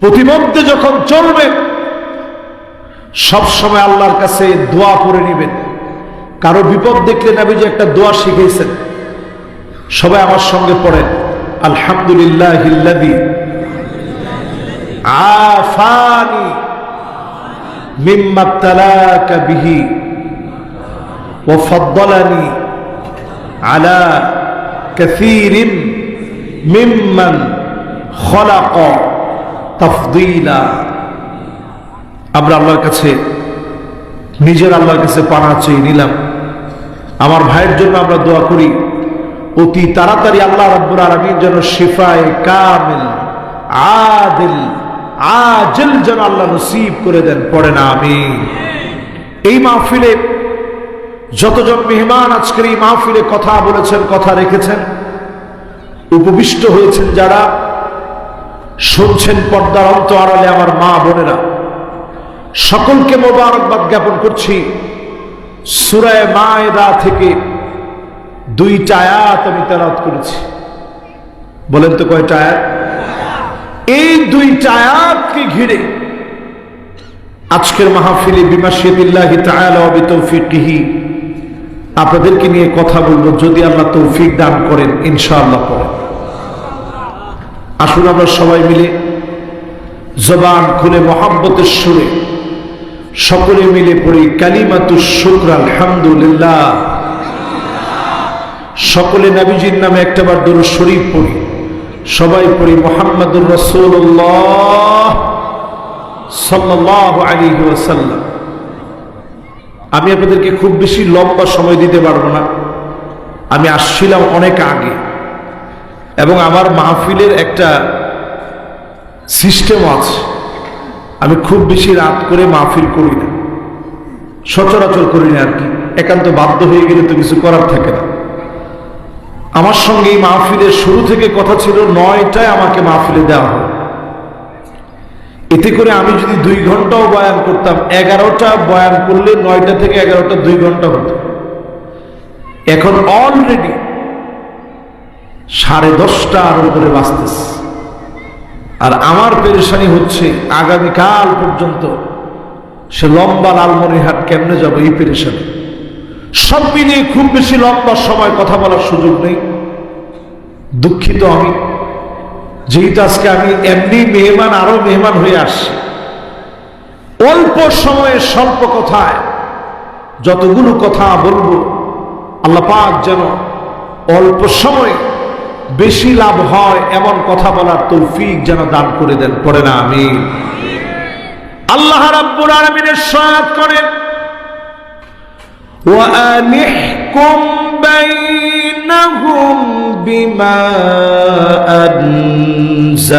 প্রতিমধ্যে যখন চলবে সব সময় আল্লাহর কাছে দোয়া করে নেবেন। কারো বিপদ দেখলে নবীজি একটা দোয়া শিখিয়েছেন, সবাই আমার সঙ্গে পড়েন, আলহামদুলিল্লাহিল্লাযী আফানি মিম্মা ইবতালাকা বিহি ওয়া ফাদ্দালানি আলা কাসীরিন মিম্মান খলাকা তাফদীলা। আমরা আল্লাহর কাছে, নিজের আল্লাহর কাছে পানা চেয়ে নিলাম। আমার ভাইয়ের জন্য আমরা দোয়া করি, অতি তাড়াতাড়ি আল্লাহ রাব্বুল আলামিন যেন শিফায়ে কামিল আদিল আজিল যেন আল্লাহ নসিব করে দেন। পড়েন আমিন। এই মাহফিলে যতজন মেহমান আজকের এই মাহফিলে কথা বলেছেন, কথা রেখেছেন, উপবিষ্ট হয়েছেন যারা, শুনছেন পর্দার অন্তরালে আমার মা বোনেরা, সকলকে মোবারকবাদ জ্ঞাপন করছি। সূরা মায়েদা থেকে 2টা আয়াত আমি তেলাওয়াত করেছি। বলেন তো কয়টা আয়াত? এই 2টা আয়াতকে ঘিরে আজকের মাহফিলে বিমাশিয়াতিল্লাহি তাআলা ওয়া বিতৌফিকিহি আপনাদেরকে নিয়ে কথা বলবো, যদি আল্লাহ তৌফিক দান করেন ইনশাআল্লাহ। পড়েন, আসুন আমরা সবাই মিলে জবান খুলে মহব্বতের সুরে সকলে মিলে পড়ি কালিমাতুশ শুকর আলহামদুলিল্লাহ। সকলে নবীজির নামে একটাবার দরুদ শরীফ পড়ি, সবাই পড়ি মুহাম্মাদুর রাসূলুল্লাহ সাল্লাল্লাহু আলাইহি ওয়াসাল্লাম। আমি আপনাদেরকে খুব বেশি লম্বা সময় দিতে পারবো না। আমি আসছিলাম অনেক আগে এবং আমার মাহফিলের একটা সিস্টেম আছে, আমি খুব বেশি রাত করে মাহফিল করি না, সচরাচর করি না আর কি। একান্ত বাধ্য হয়ে গেলে তো কিছু করার থাকে না। আমার সঙ্গে এই মাহফিলের শুরু থেকে কথা ছিল 9টায় আমাকে মাহফিলে দেওয়া হয়। এতে করে আমি যদি 2 ঘন্টাও বয়ান করতাম, 11টা বয়ান করলে 9টা থেকে 11টা 2 ঘন্টা হতো। এখন অলরেডি 10:30টার উপরে বাজতেছে। আর আমার পেরেশানি হচ্ছে আগামীকাল পর্যন্ত সে লম্বা লালমনিরহাট কেমনে যাবো, এই পেরেশানি। সব মিলিয়ে খুব বেশি লম্বা সময় কথা বলার সুযোগ নেই। দুঃখিত আমি, যেহেতু আজকে আমি এমনি মেহমান, আরো মেহমান হয়ে আসছি। অল্প সময়ে স্বল্প কথায় যতগুলো কথা বলবো, আল্লাহ পাক যেন অল্প সময়ে বেশি লাভ হয় এমন কথা বলার তৌফিক যেন দান করে দেন। পড়ে না আমিন। আল্লাহ রাব্বুল আলামিনের সহায়তা করেন, ওয়া আনিহকুম বাইনাহুম বিমা আনজালাল্লাহ।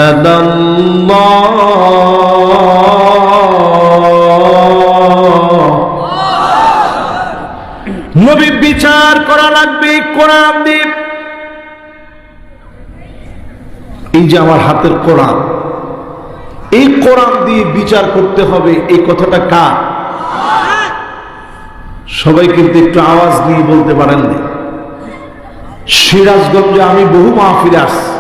নবী বিচার করা লাগবে কোরআন দিয়ে। এই যে আমার হাতের কোরআন, এই কোরআন দিয়ে বিচার করতে হবে, এই কথাটা কার? সবাই কিন্তু একটু আওয়াজ নিয়ে বলতে পারেন না। সিরাজগঞ্জে আমি বহু মাহফিলে আসছি,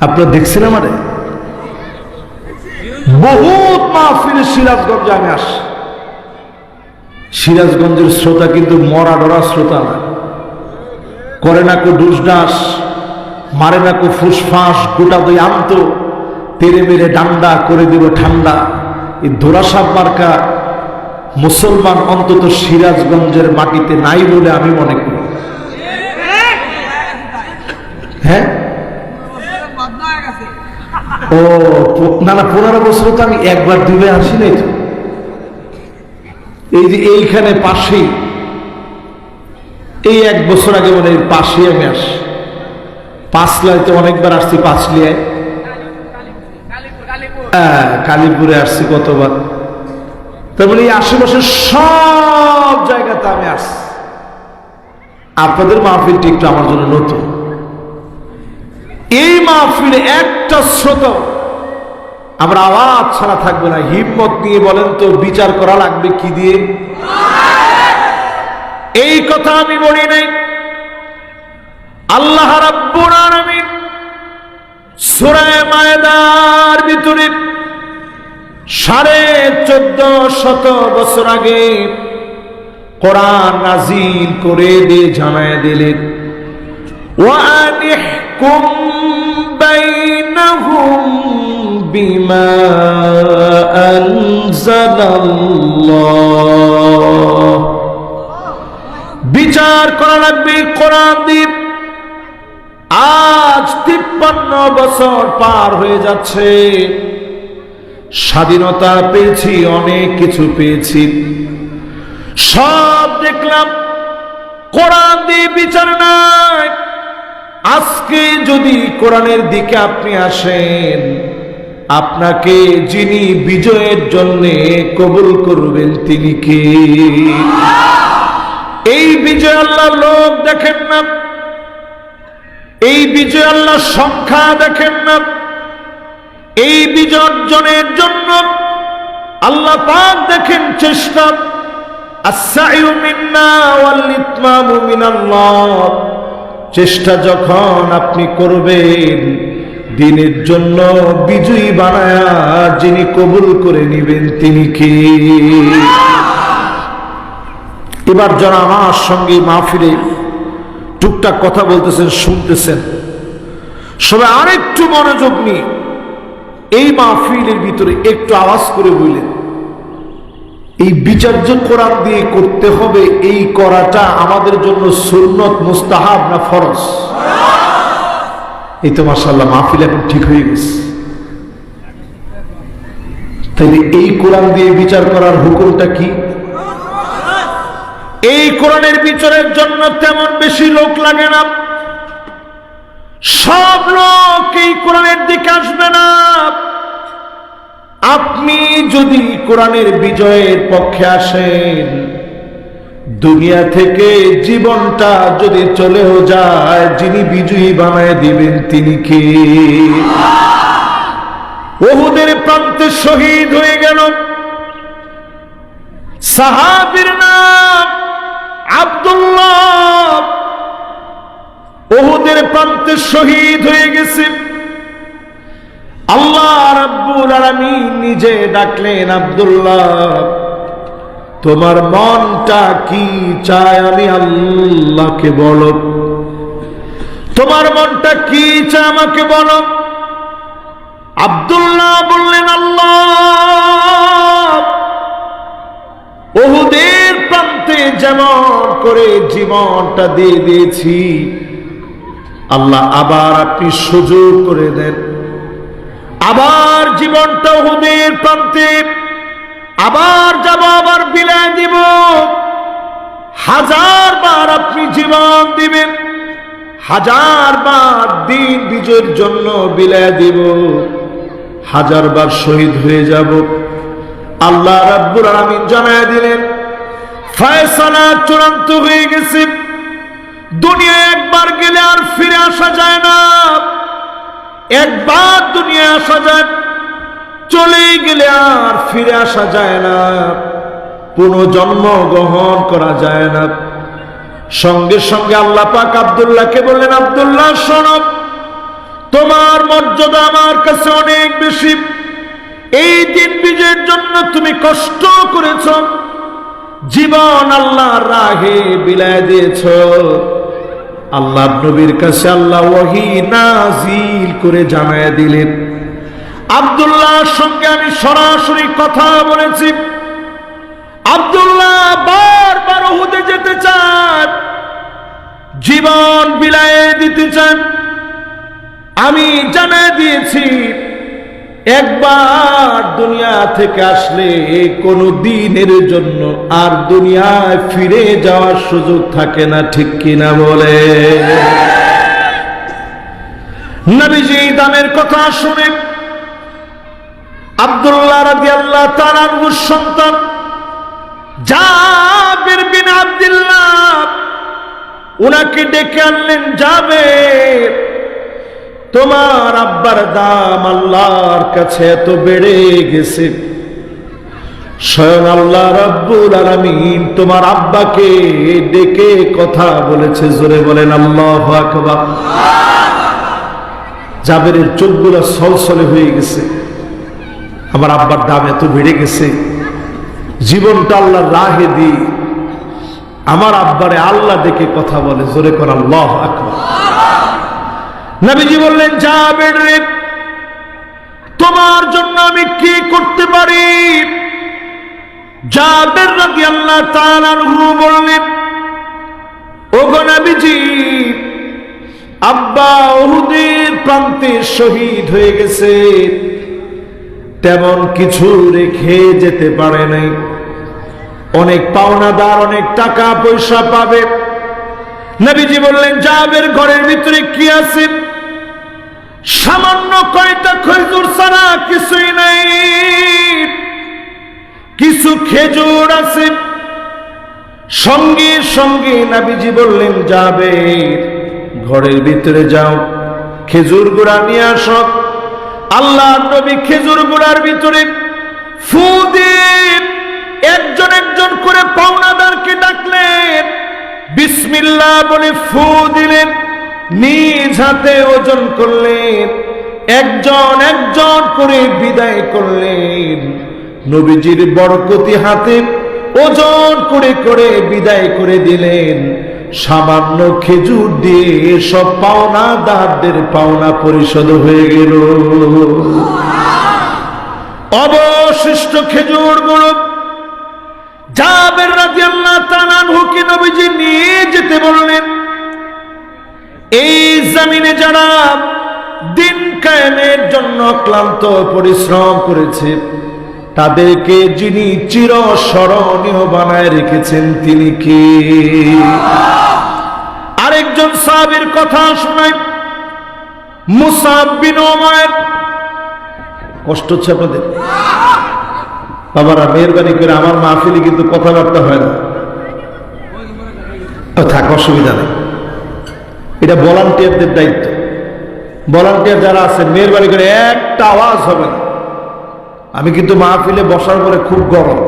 আপনারা দেখছেন আমারে বহুত মাহফিলে সিরাজগঞ্জে আমি আসছি। সিরাজগঞ্জের শ্রোতা কিন্তু মরা ডরা শ্রোতা না, করে না কো ডুসডাস, মারে না কো ফুসফাস, গোটা দই আনত তেরে মেরে ডান্ডা করে দেব ঠান্ডা। এই দোরাসাব মার্কা মুসলমান অন্তত সিরাজগঞ্জের মাটিতে নাই বলে আমি মনে করি। হ্যাঁ, ও না না, 15 বছর তো আমি একবার 2বার আসি নাই তো। এই যে এইখানে পাশেই, এই 1 বছর আগে মানে এর পাশেই আমি আসি। পাঁচলাইতে অনেকবার আসছি, পাঁচলিয়ায়, কালীপুরে আসছি কতবার। তার মানে এই আশেপাশের সব জায়গাতে আমি আসছি। আপনাদের মাহফিলটি একটু আমার জন্য নতুন। এই মাহফিলে একটা শ্রোতা আমরা আওয়াজ ছাড়া থাকবে না। হিম্মত নিয়ে বলেন তো, বিচার করা লাগবে কি দিয়ে? এই কথা আমি বলি নাই। আল্লাহ রাব্বুল আলামিন সূরা মায়েদা 1450 বছর আগে কোরআন নাজিল করে দিয়ে জানায় দিলেন, ওয়ানিহকুম বাইনাহুম বিমা আনজালাল্লাহ, বিচার করা লাগবে কোরআন দিয়ে। আজ 53 বছর পার হয়ে যাচ্ছে, স্বাধীনতা পেয়েছি, অনেক কিছু পেয়েছি, সব দেখলাম, কোরআন দিয়ে বিচার নাই। আজকে যদি কোরআনের দিকে আপনি আসেন, আপনাকে যিনি বিজয়ের জন্য কবুল করবেন তিনি কে? এই বিজয় আল্লাহ লোক দেখেন না, এই বিজয় আল্লাহ সংখ্যা দেখেন না, এই বিজয় অর্জনের জন্য আল্লাহ পাক দেখেন চেষ্টা। আস-সা'য়ু মিন্না ওয়াল ইতমামু মিনাল্লাহ, চেষ্টা যখন আপনি করবেন দ্বীনের জন্য বিজয়ী বানায়া যিনি কবুল করে নেবেন তিনি কে? এবার যারা আমার সঙ্গে মাহফিলে টুকটাক কথা বলতেছেন, শুনতেছেন, সবাই আরেকটু মনোযোগ নিয়ে এই মাহফিলের ভিতরে একটু আওয়াজ করে বললেন, এই বিচার যে কোরআন দিয়ে করতে হবে, এই করাটা আমাদের জন্য সুন্নত, মুস্তাহাব না ফরজ? এই তো মাশাআল্লাহ মাহফিল এখন ঠিক হয়ে গেছে। তাইলে এই কোরআন দিয়ে বিচার করার হুকুমটা কি? এই কোরআনের বিচারের জন্য তেমন বেশি লোক লাগে না, সব লোক এই কোরআনের দিকে আসবে না। আপনি যদি কোরআনের বিজয়ের পক্ষে আসেন, দুনিয়া থেকে জীবনটা যদি চলেও যায়, যিনি বিজয়ী বানায় দিবেন তিনি কে? উহুদের প্রান্তে শহীদ হয়ে গেল সাহাবীর নাম আব্দুল্লাহ, উহুদের প্রান্তে শহীদ হয়ে গেছে। আল্লাহ রাব্বুল আলামিন নিজে ডাকলেন, আব্দুল্লাহ তোমার মনটা কি চায় আমি আল্লাহকে বলো, তোমার মনটা কি চায় আমাকে বলো। আব্দুল্লাহ বললেন, আল্লাহ উহুদের প্রান্তে যেমন করে জীবনটা দিয়ে দিয়েছি, আল্লাহ আবার আপনি সুযোগ করে দেন, আবার জীবনটা উহুদের প্রান্তে আবার যাব, আবার বিলায় দিব। 1000 বার আপনি জীবন দিবেন, 1000 বার দিন বিজয়ের জন্য বিলায় দিব, 1000 বার শহীদ হয়ে যাব। আল্লাহ রাব্বুল আলামিন জানায় দিলেন, ফয়সালা চূড়ান্ত হয়ে গেছে। দুনিয়া একবার গেলে আর ফিরে আসা যায় না, একবার দুনিয়া আসা যায়, চলে গেলে আর ফিরে আসা যায় না, পুনর্জন্ম গ্রহণ করা যায় না। সঙ্গে সঙ্গে আল্লাহ পাক আব্দুল্লাহকে বললেন, আব্দুল্লাহ শোনো, তোমার মর্যাদা আমার কাছে অনেক বেশি। এই দিন বিজয়ের জন্য তুমি কষ্ট করেছ, জীবন আল্লাহর রাহে বিলায় দিয়েছ। আল্লাহর নবীর কাছে আল্লাহ ওহী নাজিল করে জানায় দিলেন, আব্দুল্লাহর সঙ্গে আমি সরাসরি কথা বলেছি। আব্দুল্লাহ বারবার উহুদে যেতে চান, জীবন বিলায়ে দিতে চান। আমি জানিয়ে দিয়েছি, একবার দুনিয়া থেকে আসলে কোনো দিনের জন্য আর দুনিয়ায় ফিরে যাওয়ার সুযোগ থাকে না, ঠিক কিনা বলে? নবীজি দামের কথা শুনে আব্দুল্লাহ রাদিয়াল্লাহু তাআলা আনহুর সন্তান জাবির বিন আব্দুল্লাহ উনাকে ডেকে আনলেন, জাবির তোমার আব্বার দাম আল্লাহর কাছে এত বেড়ে গেছে, স্বয়ং আল্লাহ রাব্বুল আলামিন তোমার আব্বাকে ডেকে কথা বলেছে। জোরে বলেন আল্লাহু আকবার। জাবিরের চোখগুলো ছলছলে হয়ে গেছে। আমার আব্বার দাম এত বেড়ে গেছে, জীবনটা আল্লাহর রাহে দি আমার আব্বারে আল্লাহ ডেকে কথা বলে। জোরে কর আল্লাহু আকবার। নবীজি বললেন, জাবের রে, তোমার জন্য আমি কি করতে পারি? জাবের রাদিয়াল্লাহু তাআলা আনহু বললেন, ওগো নবীজি, আব্বা উহুদের প্রান্তে শহীদ হয়ে গেছে, তেমন কিছু রেখে যেতে পারে নাই। অনেক পাওনাদার, অনেক টাকা পয়সা পাবে। নবীজি বললেন, জাবের ঘরের ভিতরে কি আছে? সামান্য কয়টা খেজুর ছাড়া কিছুই নাই। কিছু খেজুর আছে। সঙ্গে সঙ্গে নবীজি বললেন, জাবের ঘরের ভিতরে যাও, খেজুর গুড়া নিয়ে আসো। আল্লাহ নবী খেজুর গুড়ার ভিতরে ফু দিয়ে একজন একজন করে পাওনাদারকে ডাকলেন, বিসমিল্লাহ বলে ফু দিলেন, নিজ হাতে ওজন করলেন, একজন একজন করে বিদায় করলেন। নবীজির বরকতি হাতে ওজন করে করে বিদায় করে দিলেন। সামান্য খেজুর দিয়ে সব পাওনাদারদের পাওনা পরিশোধ হয়ে গেল। অবশিষ্ট খেজুরগুলো জাবের রাদিয়াল্লাহু তাআলা আনহুকে নবীজি নিয়ে যেতে বললেন। এই জমিনে যারা দিন কায়েমের জন্য ক্লান্ত পরিশ্রম করেছে, তাদেরকে যিনি চিরস্মরণীয় বানায় রেখেছেন তিনি কে? আরেকজন সাহাবীর কথা শোনাই, মুসাব বিন উমাইর। কষ্ট হচ্ছে আপনাদের? বাবারা মেহরবানি করে, আমার মাহফিলে কিন্তু কথাবার্তা হয় না। থাক, অসুবিধা নেই, এটা ভলান্টিয়ারদের দায়িত্ব। ভলান্টিয়ার যারা আছেন মেহরবানি করে একটা আওয়াজ হবে না। আমি কিন্তু মাহফিলে বসার পরে খুব গরম,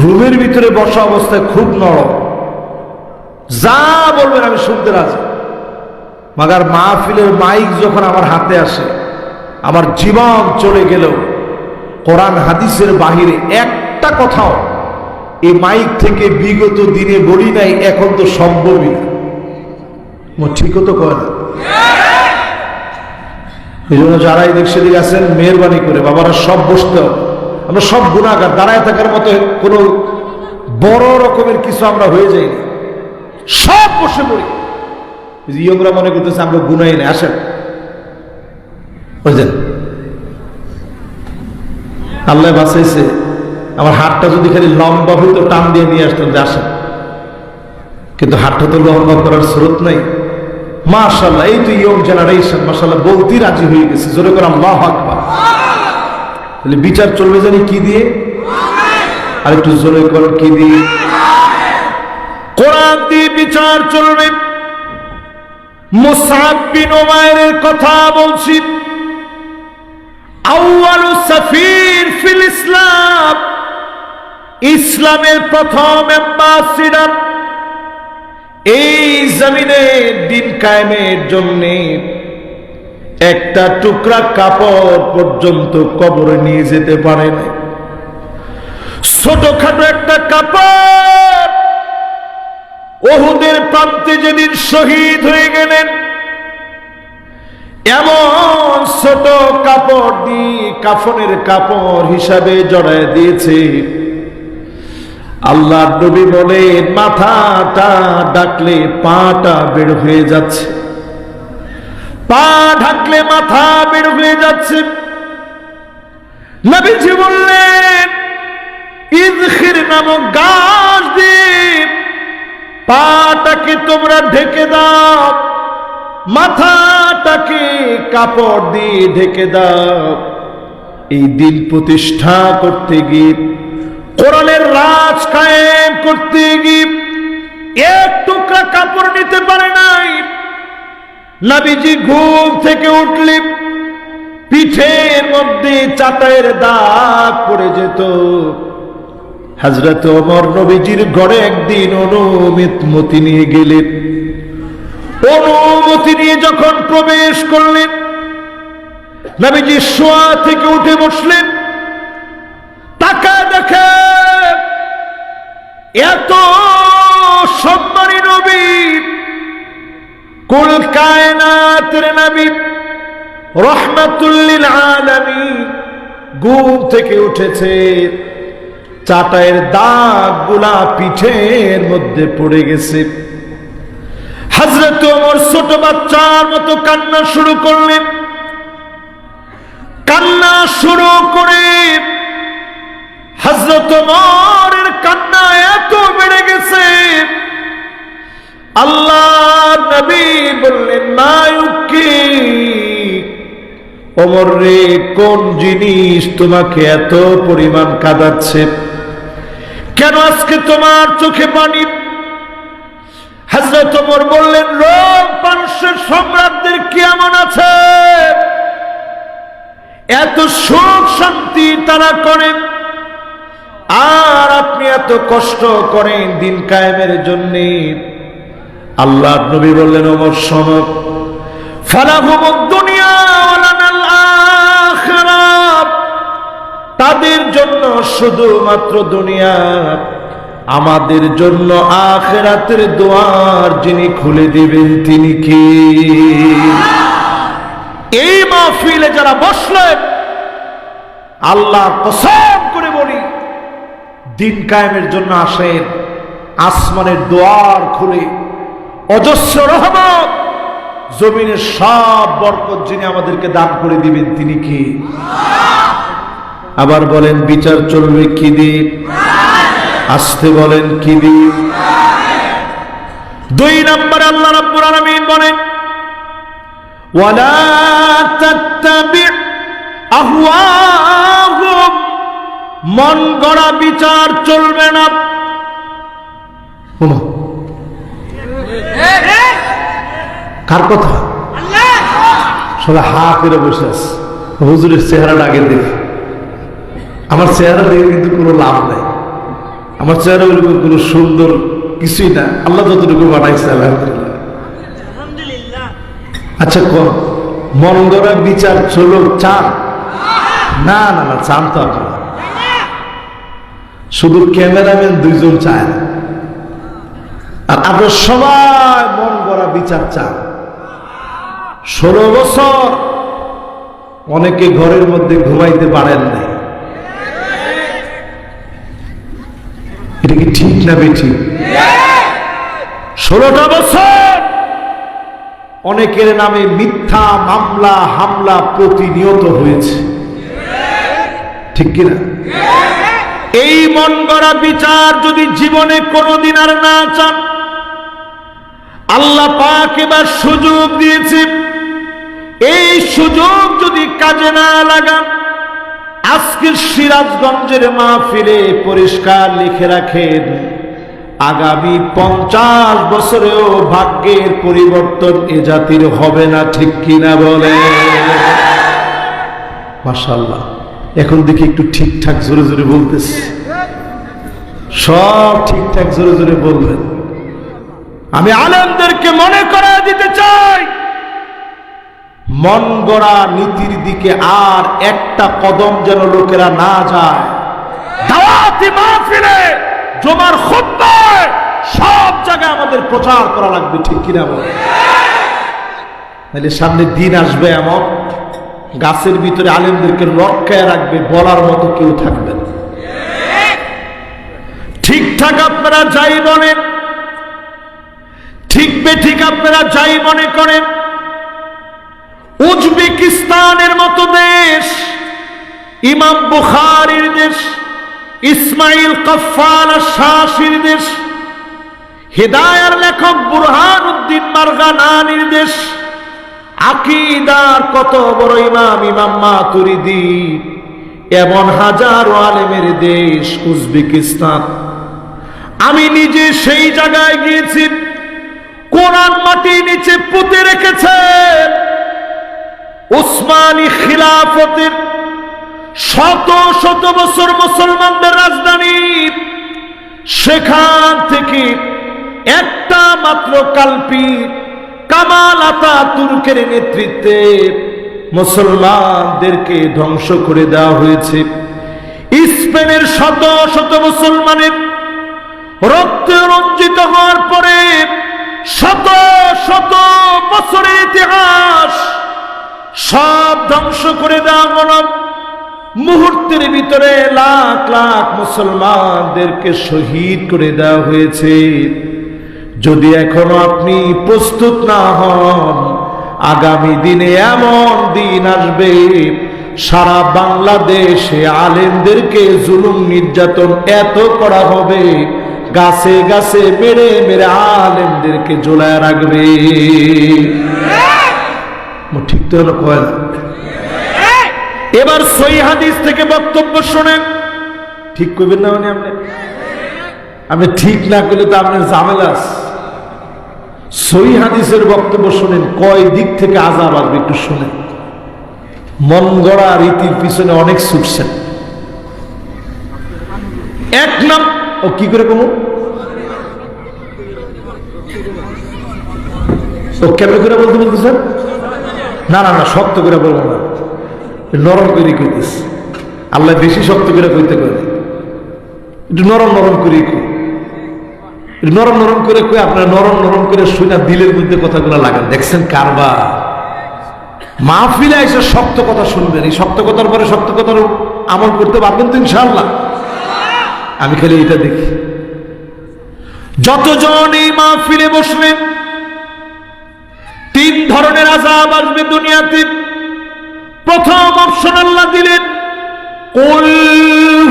রুমের ভিতরে বসা অবস্থায় খুব নরম, যা বলবেন আমি শুনতে রাজি। মাগার মাহফিলের মাইক যখন আমার হাতে আসে, আমার জীবন চলে গেলেও কোরআন হাদিসের বাহিরে একটা কথাও এই মাইক থেকে বিগত দিনে বলি নাই, এখন তো সম্ভবই না। ঠিকও তো কয় না। এই জন্য যারা এদিক সেদিক আছেন মেহরবানি করে বাবারা সব বসতে হবে। আমরা সব গুনাহগার, দাঁড়ায় থাকার মতো কোনো বড় রকমের কিছু আমরা হয়ে যাইনি, সব বসে পড়ি। ইয়ংরা মনে করতেছে আমরা গুনাই না। আসেন, বুঝলেন? আল্লাহ বাঁচাইছে, আমার হাতটা যদি খালি লম্বা হইতো টান দিয়ে নিয়ে আসতাম যে আসেন, কিন্তু হাতটা তো লম্বা করার স্রোত নাই। মাশাআল্লাহ, এই তো ইয়ং জেনারেশন মাশাআল্লাহ বলতে রাজি হয়ে গেছে। জোরে করে আল্লাহু আকবার। তাহলে বিচার চলবে জানি কি দিয়ে? আর একটু জোরে করে কি দিয়ে? কোরআন দিয়ে বিচার চলবে। মুসআব বিন উমাইরের কথা বলছি। আউয়ালু সাফির ফিল ইসলাম, ইসলামের প্রথম অ্যাম্বাসিডর। এই জমিনে দিন কায়েমের জন্য একটা টুকরা কাপড় পর্যন্ত কবরে নিয়ে যেতে পারে না। ছোটখাটো একটা কাপড় উহুদের প্রান্তে যেদিন শহীদ হয়ে গেলেন, এমন ছোট কাপড় দিয়ে কাফনের কাপড় হিসাবে জড়ায় দিয়েছে। আল্লাহ নবী বলেন, মাথাটা ডাকলে পাটা বের হয়ে যাচ্ছে, পা ঢাকলে মাথা বের হয়ে যাচ্ছে। নবীজি বললেন, ইযখির নামক গাছ দিয়ে পাটাকে তোমরা ঢেকে দাও, মাথাটাকে কাপড় দিয়ে ঢেকে দাও। এই দিন প্রতিষ্ঠা করতে গিয়ে, কোরআনের রাজ কায়েম করতে গিয়ে এক টুকরা কাপড় নিতে পারে নাই। নবীজি ঘুম থেকে উঠলে পিঠের মধ্যে চাটাইয়ের দাগ পড়ে যেত। হযরত ওমর নবীজির ঘরে একদিন অনুমতি নিয়ে গেলেন। অনুমতি নিয়ে যখন প্রবেশ করলেন, নবীজি শোয়া থেকে উঠে বসলেন, তাকায় দেখে এত সম্মানী নবী, কুল কায়নাতের নবী, রহমাতুল লিল আলামিন ঘুম থেকে উঠেছে, চাটাইয়ের দাগগুলা পিঠের মধ্যে পড়ে গেছে। হযরত ওমর ছোট বাচ্চার মতো কান্না শুরু করলেন। কান্না শুরু করে হযরত ওমরের কান্না এত বেড়ে গেছে, আল্লাহর নবী বললেন, নায়ুকি ওমর রে, কোন জিনিস তোমাকে এত পরিমাণ কাঁদাচ্ছে? কেন আজকে তোমার চোখে পানি? হযরত ওমর বললেন, রোম পারস্যের সম্রাটদের কেমন আছে, এত সুখ শান্তি তারা করেন, আর আপনি এত কষ্ট করেন দিন কায়েমের জন্য। আল্লাহর নবী বললেন, ওমর শোনো, ফালাহুমুদ দুনিয়া ওয়া লানাল আখিরাহ, তাদের জন্য শুধুমাত্র দুনিয়া, আমাদের জন্য আখিরাতের দুয়ার যিনি খুলে দিবেন তিনি কি? এই মাহফিলে যারা বসলেন, আল্লাহর কসম করে বলি, দিন কায়েমের জন্য আসেন, আসমানের দুয়ার খুলে অজস্র রহমত, জমিনের সব বরকত যিনি আমাদেরকে দান করে দিবেন তিনি কি? আবার বলেন, বিচার চলবে কি দিন? আসতে বলেন, কি দিন? 2 নম্বরে আল্লাহ রাব্বুল আলামিন বলেন, ওয়ালা তাত্তাবি আহওয়াহুম, মন গড়া বিচার চলবে না। কার কথা? সবাই হা করে বসে আছে। হুজুরের চেহারাটা আগে দেখে, আমার চেহারা দেখে কিন্তু কোনো লাভ নাই, আমার চেহারা ওইরকম কোনো সুন্দর কিছুই না, আল্লাহ যতটুকু বানাইছে আলহামদুলিল্লাহ। আচ্ছা, মন গড়া বিচার চলো চান? না না না, চান তো আপনারা, শুধু ক্যামেরাম্যান 2 জন চায় না, আর আপনার সবাই মন গড়া বিচার চান। 16 বছর অনেকে ঘরের মধ্যে ঘুমাইতে পারেন নাই, এটা কি ঠিক না বেঠিক? 16টা বছর অনেকের নামে মিথ্যা মামলা হামলা প্রতিনিয়ত হয়েছে, ঠিক কিনা? এই মন গড়া বিচার যদি জীবনে কোনোদিন আর না চান, আল্লাহ পাক এবার সুযোগ দিয়েছে, এই সুযোগ যদি কাজে না লাগান, আজকের সিরাজগঞ্জের মাহফিলে পরিষ্কার লিখে রাখেন, আগামী 50 বছরেও ভাগ্যের পরিবর্তন এ জাতির হবে না, ঠিক কিনা বলে? মাশাআল্লাহ, এখন দেখি একটু ঠিকঠাক জোরে জোরে বলতেছে, সব ঠিকঠাক জোরে জোরে বলবেন। আমি আলেমদেরকে মনে করিয়ে দিতে চাই, মন গড়া নীতির দিকে আর একটা কদম যেন লোকেরা না যায়। দাওয়াতি মাহফিলে, জুমার খুতবায়, সব জায়গায় আমাদের প্রচার করা লাগবে, ঠিক কিনা বলে? তাহলে সামনে দিন আসবে এমন, গাছের ভিতরে আলেমদেরকে লটকায় রাখবে, বলার মতো কেউ থাকবে না। ঠিকঠাক আপনারা যাই বলেন, ঠিক বেঠিক আপনারা যাই মনে করেন, উজবেকিস্তানের মতো দেশ, ইমাম বুখারীর দেশ, ইসমাইল কাফফার শাসির দেশ, হিদায়ার লেখক বুরহানুদ্দিন মারগানানির দেশ, আকীদার কত বড় ইমাম, ইমাম মাতুরিদি, এমন হাজারো আলেমের দেশ উজবেকিস্তান। আমি নিজে সেই জায়গায় গিয়েছি, কোরআন মাটির নিচে পুঁতে রেখেছেন উসমানী খিলাফতের শত শত বছর মুসলমানদের রাজধানী। সেখান থেকে একটা মাত্র কাল্পিক কামাল আতাতুর্কের নেতৃত্বে মুসলমানদেরকে ধ্বংস করে দেওয়া হয়েছে। স্পেনের শত শত মুসলমানের রক্তে রঞ্জিত হওয়ার পরে শত শত বছরের ইতিহাস সব ধ্বংস করে দেওয়া হলো। মুহূর্তের ভিতরে লাখ লাখ মুসলমানদেরকে শহীদ করে দেওয়া হয়েছে। যদি এখনো আপনি প্রস্তুত না হন, আগামী দিনে এমন দিন আসবে সারা বাংলাদেশে আলেমদেরকে জুলুম নির্যাতন এত করা হবে, গাছে গাছে মেরে মেরে আলেমদেরকে ঝোলায় রাখবে। ঠিক তো হলো কয় না? এবার সহিহ হাদিস থেকে বক্তব্য শোনেন। ঠিক করবেন না মানে আপনি ঠিক না করলে তো আপনার ঝামেলা আছে। সহিহ হাদিসের বক্তব্য শোনেন, কয় দিক থেকে আযাব আসবে একটু শোনেন। মন গড়া রীতির পিছনে অনেক ছুটছেন। এক নাম ও কি করে কমু ও কেমন করে বলতে বলতেছেন? না না না, শক্ত করে বলবো না, নরম করে কইতেছে। আল্লাহ বেশি শক্ত করে কইতে পারে, একটু নরম নরম করে কই, নরম নরম করে কই। আপনারা নরম নরম করে শুনে দিলের মধ্যে কথাগুলো লাগান। দেখছেন কারবার মাহফিলে এসে শক্ত কথা শুনবেন, এই শক্ত কথার পরে শক্ত কথার আমল করতে পারবেন তো ইনশাআল্লাহ। আমি খালি এটা দেখি, যতজন এই মাহফিলে বসবেন তিন ধরনের আযাব আসবে দুনিয়াতে। প্রথম অপশন আল্লাহ দিলেন, কুল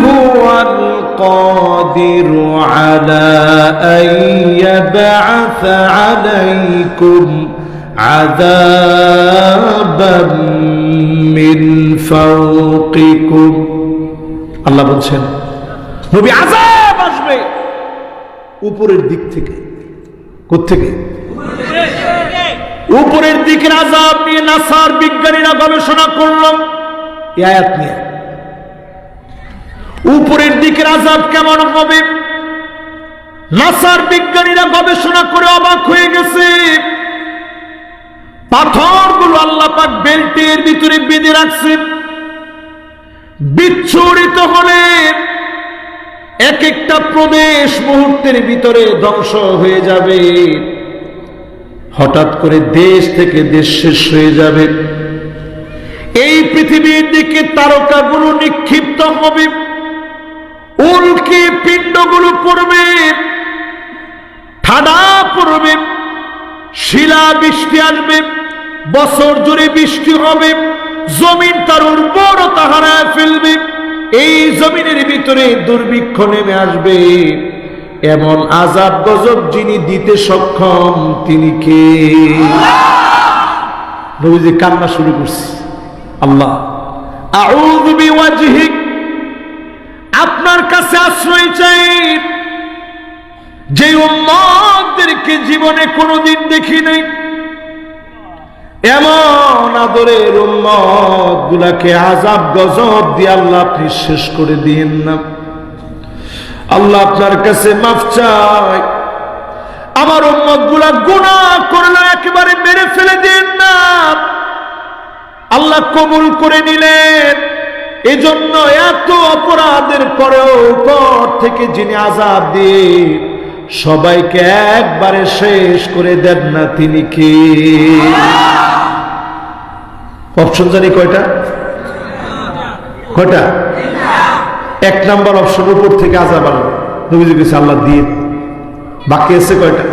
হুয়াল কাদিরু আলা আন ইয়াবআসা আলাইকুম আযাবাম মিন ফাওকিকুম। আল্লাহ বলছেন নবী আযাব আসবে উপরের দিক থেকে। কোত্থেকে? উপরের দিকের আযাব নিয়ে নাসার বিজ্ঞানীরা গবেষণা করল এই আয়াত নিয়ে। উপরের দিকের আযাব কেমন হবে? নাসার বিজ্ঞানীরা গবেষণা করে অবাক হয়ে গেছে। পাথরগুলো আল্লাহ পাক বেল্টের ভিতরে বেঁধে রাখছে। বিচ্ছুরিত হলে এক একটা প্রদেশ মুহূর্তের ভিতরে ধ্বংস হয়ে যাবে। হঠাৎ করে দেশ থেকে দেশ শেষ হয়ে যাবে। এই পৃথিবীর দিকে তারকাগুলো নিক্ষিপ্ত হবে, উল্কি পিণ্ডগুলো পড়বে, ঠাডা পড়বে, শিলা বৃষ্টি আসবে, বছর জুড়ে বৃষ্টি হবে, জমিন তার উর্বরতা হারায় ফেলবে। এই জমিনের ভিতরে দুর্ভিক্ষ নেমে আসবে। এমন আযাব গজব যিনি দিতে সক্ষম তিনি কে? নবীজি কান্না শুরু করছে, আল্লাহ আউযু বিওয়াজহিক, আপনার কাছে আশ্রয় চাই, যে উম্মতদেরকে জীবনে কোনোদিন দেখি নাই, এমন আদরের উম্মত গুলাকে আযাব গজব দিয়ে আল্লাহ আপনি শেষ করে দিয়েন না। আল্লাহ আপনার কাছে মাফ চাই, আমার উম্মত গুলা গুনাহ করলে একেবারে মেরে ফেলে দেন না। আল্লাহ কবুল করে নিলেন। এজন্য এত অপরাধের পরেও উপর থেকে যিনি আযাব দিয়ে সবাইকে একবারে শেষ করে দেন না তিনি কে? অপশন জানি কয়টা? কয়টা? এক নাম্বার অপশন, উপর থেকে আযাব আসবে। নবীজি কাছে আল্লাহ দিয়ে, বাকি আছে কয়টা?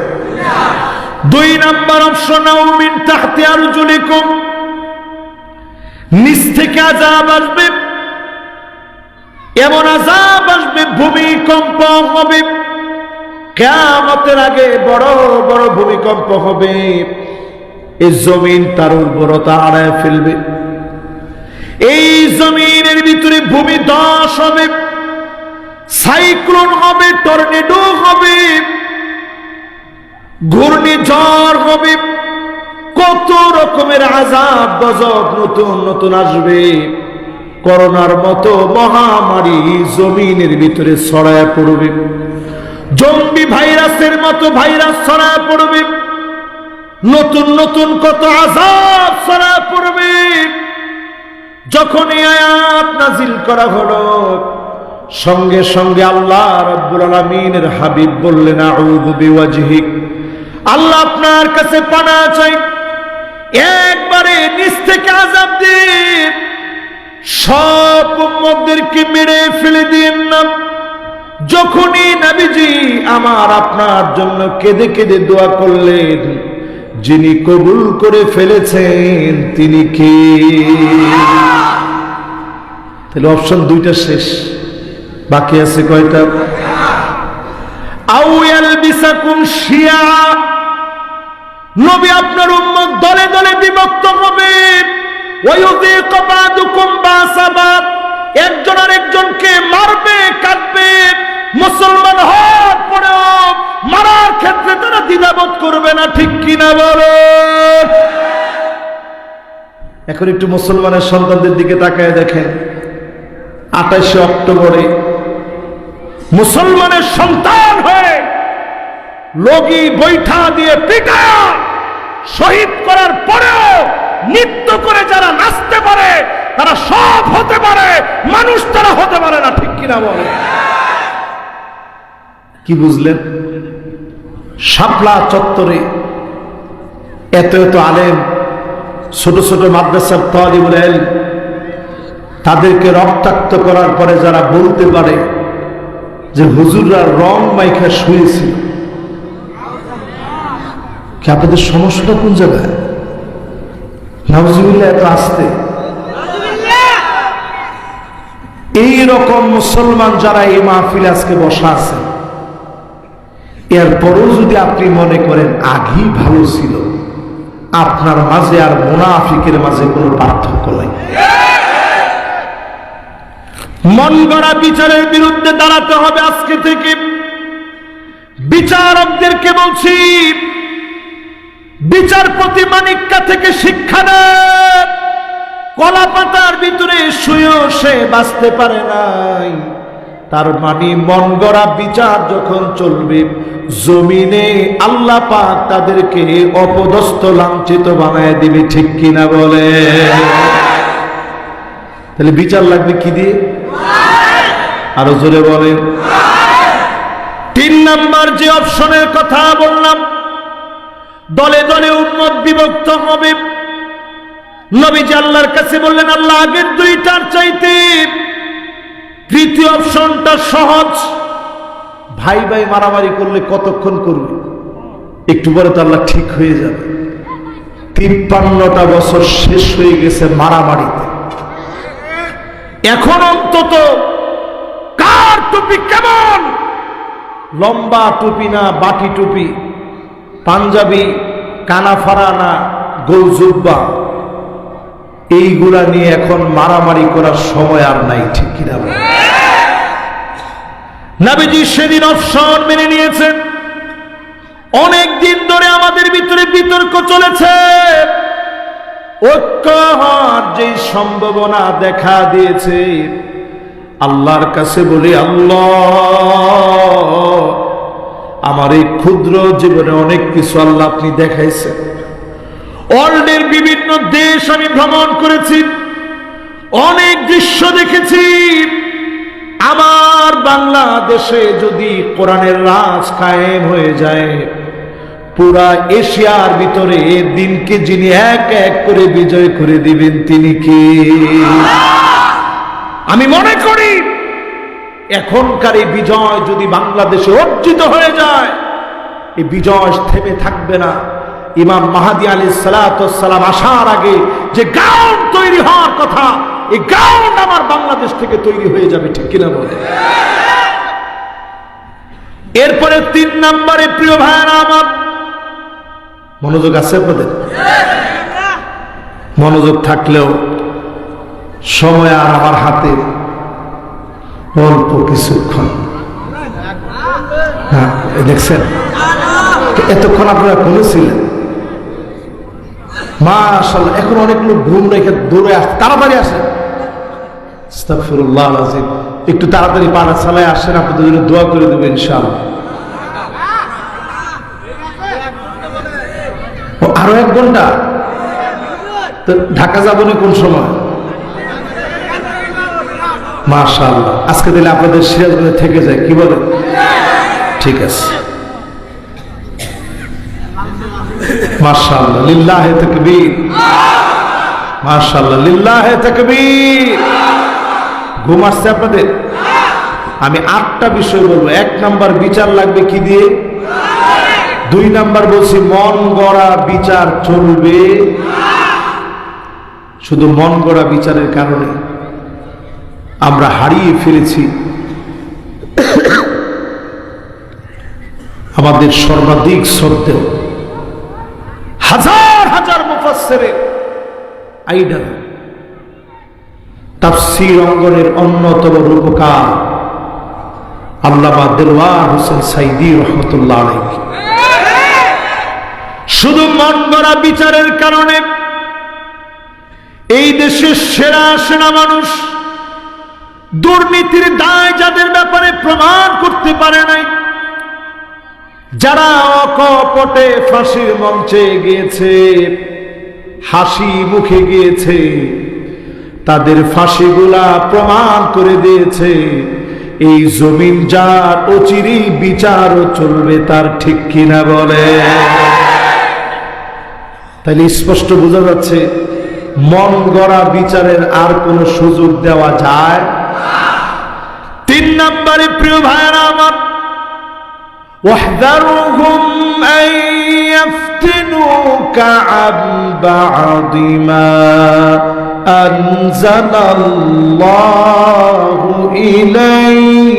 দুই নাম্বার অপশন, আও মিন তাহতি আরজুলিকুম, নিচ থেকে আযাব আসবে। এমন আযাব আসবে ভূমিকম্প হবে, কিয়ামতের আগে বড় বড় ভূমিকম্প হবে। এই জমিন তার উর্বরতা হারায় ফেলবে। এই জমিনের ভিতরে ভূমিধস হবে, সাইক্লোন হবে, টর্নেডো হবে, ঘূর্ণিঝড় হবে, কত রকমের আযাব গজব নতুন নতুন আসবে। করোনার মতো মহামারী জমিনের ভিতরে ছড়ায় পড়বে, জঙ্গি ভাইরাসের মতো ভাইরাস ছড়ায় পড়বে, নতুন নতুন কত আযাব ছড়ায় পড়বে। যখন এই আয়াত নাজিল করা হলো, সঙ্গে সঙ্গে আল্লাহ রাব্বুল আলামিনের হাবিব বললেন, আউযু বিওয়াজহিক, আল্লাহ আপনার কাছে পানাহ চাই, একবারে নিচ থেকে আযাব দিন, সব উম্মতদেরকে মেরে ফেলে দিন না। যখনই নবীজি আমার আপনার জন্য কেঁদে কেঁদে দোয়া করলেন, যিনি কবুল করে ফেলেছেন তিনি কে? তাহলে অপশন দুইটা শেষ, বাকি আছে কয়টা? আও ইয়ালবিসাকুম শিয়া, নবী আপনার উম্মত দলে দলে বিভক্ত হবে, ওয়ায়ুযীক বা'দুকুম বা'সা বা'দ, একজন আরেকজনকে মারবে, কাটবে। মুসলমান হওয়ার পরেও মারার ক্ষেত্রে তারা দ্বিধাবোধ করবে না, ঠিক কিনা বলো? এখন একটু মুসলমানের সন্তানদের দিকে তাকায় দেখেন, 28 অক্টোবরে মুসলমানের সন্তান হয়ে লগি বৈঠা দিয়ে পিটা শহীদ করার পরেও নৃত্য করে যারা নাচতে পারে তারা সব হতে পারে, মানুষ তারা হতে পারে না, ঠিক কিনা বলে? কি বুঝলেন? শাপলা চত্বরে এত এত আলেম, ছোট ছোট মাদ্রাসার তালিবুল ইলম, তাদেরকে রক্তাক্ত করার পরে যারা বলতে পারে যে হুজুররা রং মাইখা শুয়েছিল, কি আপনাদের সমস্যাটা কোন জায়গায়? নাউজুবিল্লাহ, এত আসতে এইরকম মুসলমান যারা এই মাহফিলে আজকে বসা আছে, এরপরও যদি আপনি মনে করেন আগেই ভালো ছিল, আপনার মাঝে আর মুনাফিকের মাঝে কোনো পার্থক্য নাই। মন গড়া বিচারের বিরুদ্ধে দাঁড়াতে হবে আজকে থেকে। বিচারকদেরকে বলছি, বিচারপতি মানিক্কা থেকে শিক্ষা নেন। কলা পাতার ভিতরে শুয়েও সে বাঁচতে পারে নাই, তার মানে মন গড়া বিচার যখন চলবে জমিনে, আল্লাহ পাক তাদেরকে অপদস্থ লাঞ্ছিত বানায় দিবে, ঠিক কিনা বলে? তাহলে বিচার লাগবে কি দিয়ে? আরো জোরে বলেন। 3 নাম্বার যে অপশনের কথা বললাম, দলে দলে উম্মত বিভক্ত হবে। নবীজি আল্লাহর কাছে বললেন, আল্লাহ আগের দুইটার চাইতে তৃতীয় অপশনটা সহজ। ভাই ভাই মারামারি করলে কতক্ষণ করবে? একটু পরে তো আল্লাহ ঠিক হয়ে যাবে। 53টা বছর শেষ হয়ে গেছে মারামারিতে, এখন অন্তত কার টুপি কেমন, লম্বা টুপি না বাটি টুপি, পাঞ্জাবি কানাফারা না গোলজুব্বা, এইগুলা নিয়ে এখন মারামারি করার সময় আর নাই, ঠিক কিনা? নবীজি সেদিন অপশন মেনে নিয়েছেন। অনেক দিন ধরে আমাদের ভিতরে বিতর্ক চলেছে, ঐক্য হওয়ার যে সম্ভাবনা দেখা দিয়েছে, আল্লাহর কাছে বলি, আল্লাহ আমার এই ক্ষুদ্র জীবনে অনেক কিছু আল্লাহ আপনি দেখাইছেন। ওয়ার্ল্ডের বিভিন্ন দেশ আমি ভ্রমণ করেছি, অনেক দৃশ্য দেখেছি। আমার বাংলাদেশে যদি কোরআনের রাজ কায়েম হয়ে যায়, পুরা এশিয়ার ভিতরে দিনকে যিনি এক এক করে বিজয় করে দিবেন তিনি কি? আমি মনে করি এখনকার এই বিজয় যদি বাংলাদেশে অর্জিত হয়ে যায়, এই বিজয় থেমে থাকবে না। ইমাম মাহদী আলাইহিস সালাম আসার আগে যে গ্রাউন্ড তৈরি হওয়ার কথা, এই গ্রাউন্ড আমার বাংলাদেশ থেকে তৈরি হয়ে যাবে, ঠিক কিনা বলে? এরপরে 3 নম্বরে, প্রিয় ভাইরা আমার, মনোযোগ আছে আপনাদের? মনোযোগ থাকলেও সময় আর আমার হাতে অল্প কিছুক্ষণ। হ্যাঁ, দেখছেন এতক্ষণ আপনারা করেছিলেন, মাশাআল্লাহ। এখন অনেক লোক ঘুম রেখে দৌড়ে আসে, তাড়াতাড়ি আসে। আস্তাগফিরুল্লাহ আযীম। একটু তাড়াতাড়ি পানা চালায় আসেন, আপনাদের জন্য দোয়া করে দেব ইনশাআল্লাহ। আরো 1 ঘন্টা তো ঢাকা যাবো না কোন সময়? মাশাআল্লাহ। আজকে দিলে আপনাদের সিরাজগঞ্জে থেকে যায়, কি বলেন? ঠিক আছে, মাশাআল্লাহ, লিল্লাহে তাকবীর, মাশাআল্লাহ, লিল্লাহে তাকবীর। ঘুম আসছে আপনাদের? আমি 8টা বিষয় বলবো। 1 নাম্বার, বিচার লাগবে কি দিয়ে? 2 নাম্বার বলছি, মন গড়া বিচার চলবে। শুধু মন গড়া বিচারের কারণে আমরা হারিয়ে ফেলেছি আমাদের সর্বাধিক শ্রদ্ধেয় হাজার হাজার মুফাসসিরের আইডল, তাফসীর অঙ্গনের অন্যতম রূপকার আল্লামা দেলওয়ার হোসেন সাইদী রহমতুল্লাহ আলাইহি। শুধু মন গড়া বিচারের কারণে এই দেশের সেরা সেরা মানুষ দুর্নীতির দায় যাদের ব্যাপারে প্রমাণ করতে পারে নাই, যারা অকপটে ফাঁসির মঞ্চে গিয়েছে, হাসি মুখে গিয়েছে, তাদের ফাঁসিগুলা প্রমাণ করে দিয়েছে এই জমিন যার অচিরেই বিচারও চলবে তার, ঠিক কিনা বলে? তাইলে স্পষ্ট বোঝা যাচ্ছে মন গড়া বিচারের আর কোন সুযোগ দেওয়া যায়। 3 নম্বরে প্রিয় ভাইরা আমার, ওয়াহদারুহুম আন ইফতিনুকা আন বা'দি মা আনজালাল্লাহু ইলাইক।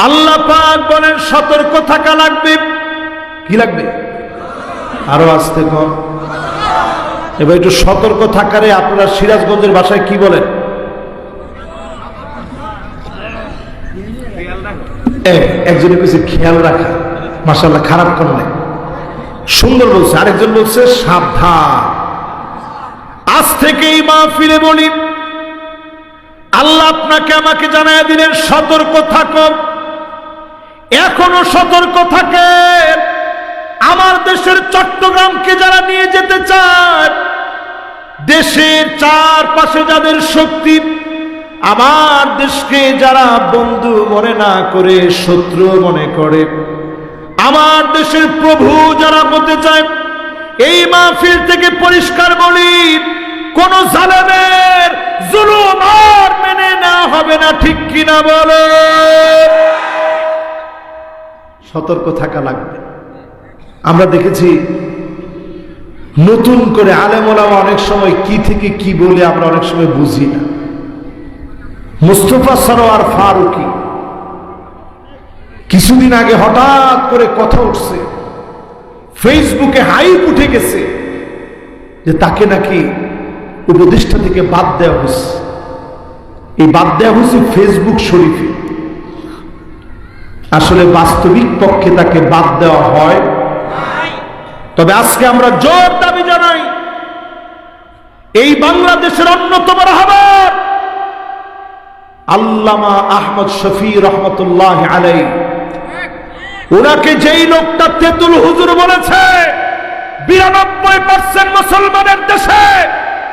আল্লাহ পাক বলেন সতর্ক থাকা লাগবে। কি লাগবে? আরো আসতে কম। এবার একটু সতর্ক থাকারে আপনারা সিরাজগঞ্জের ভাষায় কি বলেন? একজনের কিছু খেয়াল রাখা, মাশাআল্লাহ, খারাপ করলে সুন্দর বলছে। আরেকজন বলছে সাবধান। আজ থেকে এই মাহফিলে বলি, আল্লাহ আপনাকে আমাকে জানায় দিলেন সতর্ক থাকো। এখনো সতর্ক থাকে। আমার দেশের চট্টগ্রামকে যারা নিয়ে যেতে চায়, দেশের চারপাশে যাদের শক্তি, আমার দেশকে যারা বন্ধু মনে না করে শত্রু মনে করে, আমার দেশের প্রভু যারা হতে চায়, এই মাহফিল থেকে পরিষ্কার বলি, কোন জালেমের জুলুম আর মেনে নেওয়া হবে না, ঠিক কিনা বলে? সতর্ক থাকা লাগবে। আমরা দেখেছি নতুন করে আলেম ওলামা অনেক সময় কি থেকে কি বলে আমরা অনেক সময় বুঝি না। মুস্তফা সরোয়ার ফারুকী কিছুদিন আগে হঠাৎ করে কথা উঠছে, ফেসবুকে হাইপ উঠে গেছে যে তাকে নাকি উপদেষ্টা থেকে বাদ দেওয়া হয়েছে। এই বাদ দেওয়া হয়েছে ফেসবুক শরীফে। আসলে বাস্তবিক পক্ষে তাকে বাদ দেওয়া হয়। তবে আজকে আমরা জোর দাবি জানাই, এই বাংলাদেশের অন্যতম রাহবার আল্লামা আহমদ শফি রহমতুল্লাহ আলাইহি, ওনাকে যেই লোকটা তেতুল হুজুর বলেছে, 92% মুসলমানের দেশে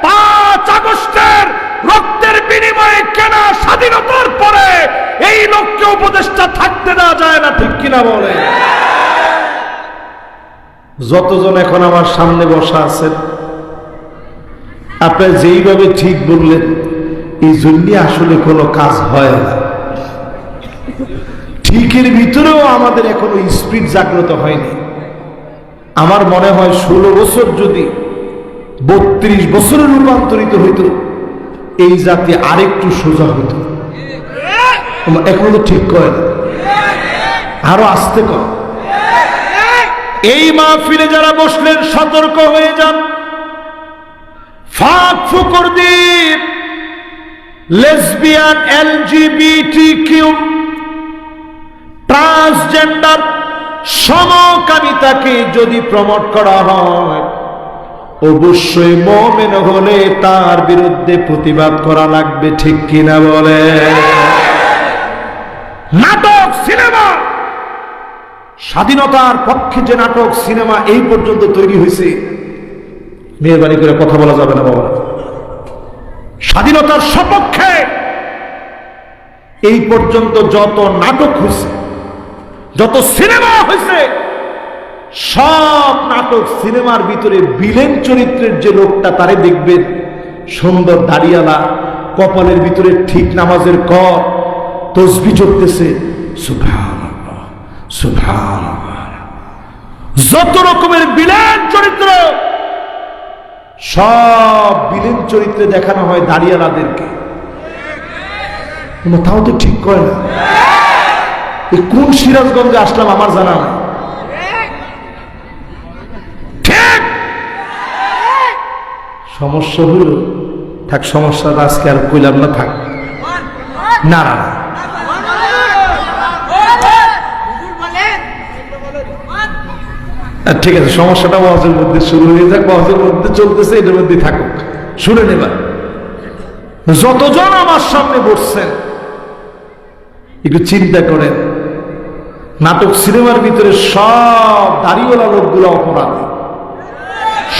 5 আগস্টের রক্তের বিনিময়ে কেনা স্বাধীনতার পরে এই লোককে উপদেষ্টা থাকতে দেওয়া যায় না, ঠিক কিনা বলে? যতজন এখন আমার সামনে বসা আছেন, আপনারা যেইভাবে ঠিক বললেন, এই জন্য আসলে কোনো কাজ হয় না। ঠিকের ভিতরেও আমাদের এখনো স্পিড জাগ্রত হয়নি। আমার মনে হয় 16 বছর যদি 32 বছরে রূপান্তরিত হইত, এই জাতি আরেকটু সোজা হইত। এখনো তো ঠিক করে না, আরো আসতে কর। এই মাহফিলে যারা বসলেন সতর্ক হয়ে যান। ফাঁক ফুকর দ্বীপ, লেসবিয়ান, এলজিবিটিকিউ, ট্রান্সজেন্ডার, সমকামিতাকে যদি প্রমোট করা হয়, অবশ্যই মুমিন হলে তার বিরুদ্ধে প্রতিবাদ করা লাগবে, ঠিক কিনা বলে? নাটক, সিনেমা, স্বাধীনতার পক্ষে যে নাটক সিনেমা এই পর্যন্ত তৈরি হয়েছে, মেহরবানি করে কথা বলা যাবে না বাবা। স্বাধীনতার সপক্ষে এই পর্যন্ত যত নাটক হয়েছে, যত সিনেমা হয়েছে, সব নাটক সিনেমার ভিতরে ভিলেন চরিত্রের যে লোকটা তারে দেখবেন সুন্দর দাড়িয়ালা, কপালের ভিতরে ঠিক নামাজের কর, তসবিহ চলতেছে, সুবহানাল্লাহ সুবহানাল্লাহ। যত রকমের ভিলেন চরিত্র, সব ভিলেন চরিত্রে দেখানো হয় দাড়িয়ালাদেরকে। তাও তো ঠিক করে না। কোন সিরাজগঞ্জে আসলাম আমার জানা নাই। ঠিক সমস্যা হইল, থাক সমস্যাটা আজকে আর কইলাম না, থাক না না না। ঠিক আছে, সমস্যাটা ওয়াজের মধ্যে শুরু হয়ে যাক, ওয়াজের মধ্যে চলতেছে, এটার মধ্যে থাকুক। শুনে নেবার, যতজন আমার সামনে বসছেন একটু চিন্তা করেন, নাটক সিনেমার ভিতরে সব দাড়িওয়ালা লোকগুলো অপরাধী।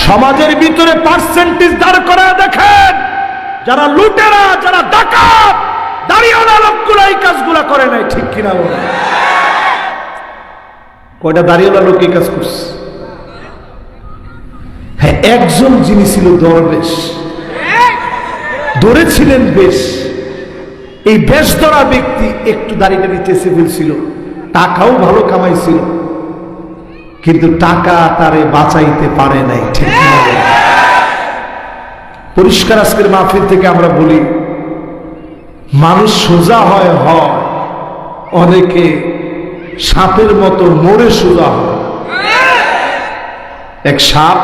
সমাজের ভিতরে পার্সেন্টেজ দাঁড় করা দেখেন, যারা লুটেরা, যারা ডাকাত, দাড়িওয়ালা লোকগুলো এই কাজগুলা করে নাই। ঠিক কিনা বলে? কয়টা দাড়িওয়ালা লোক এই কাজ করছে? হ্যাঁ, একজন যিনি ছিল দরবেশ, ধরেছিলেন বেশ, এই বেশ ধরা ব্যক্তি একটু দাড়িটা চেঁচে ফেলছিল, টাকাও ভালো কামাইছিল, কিন্তু টাকা তারে বাঁচাইতে পারে নাই। ঠিক না? পরিষ্কার আজকের মাহফিল থেকে আমরা বলি, মানুষ সোজা হয়, অনেকে সাপের মতো মরে সোজা হয়। এক সাপ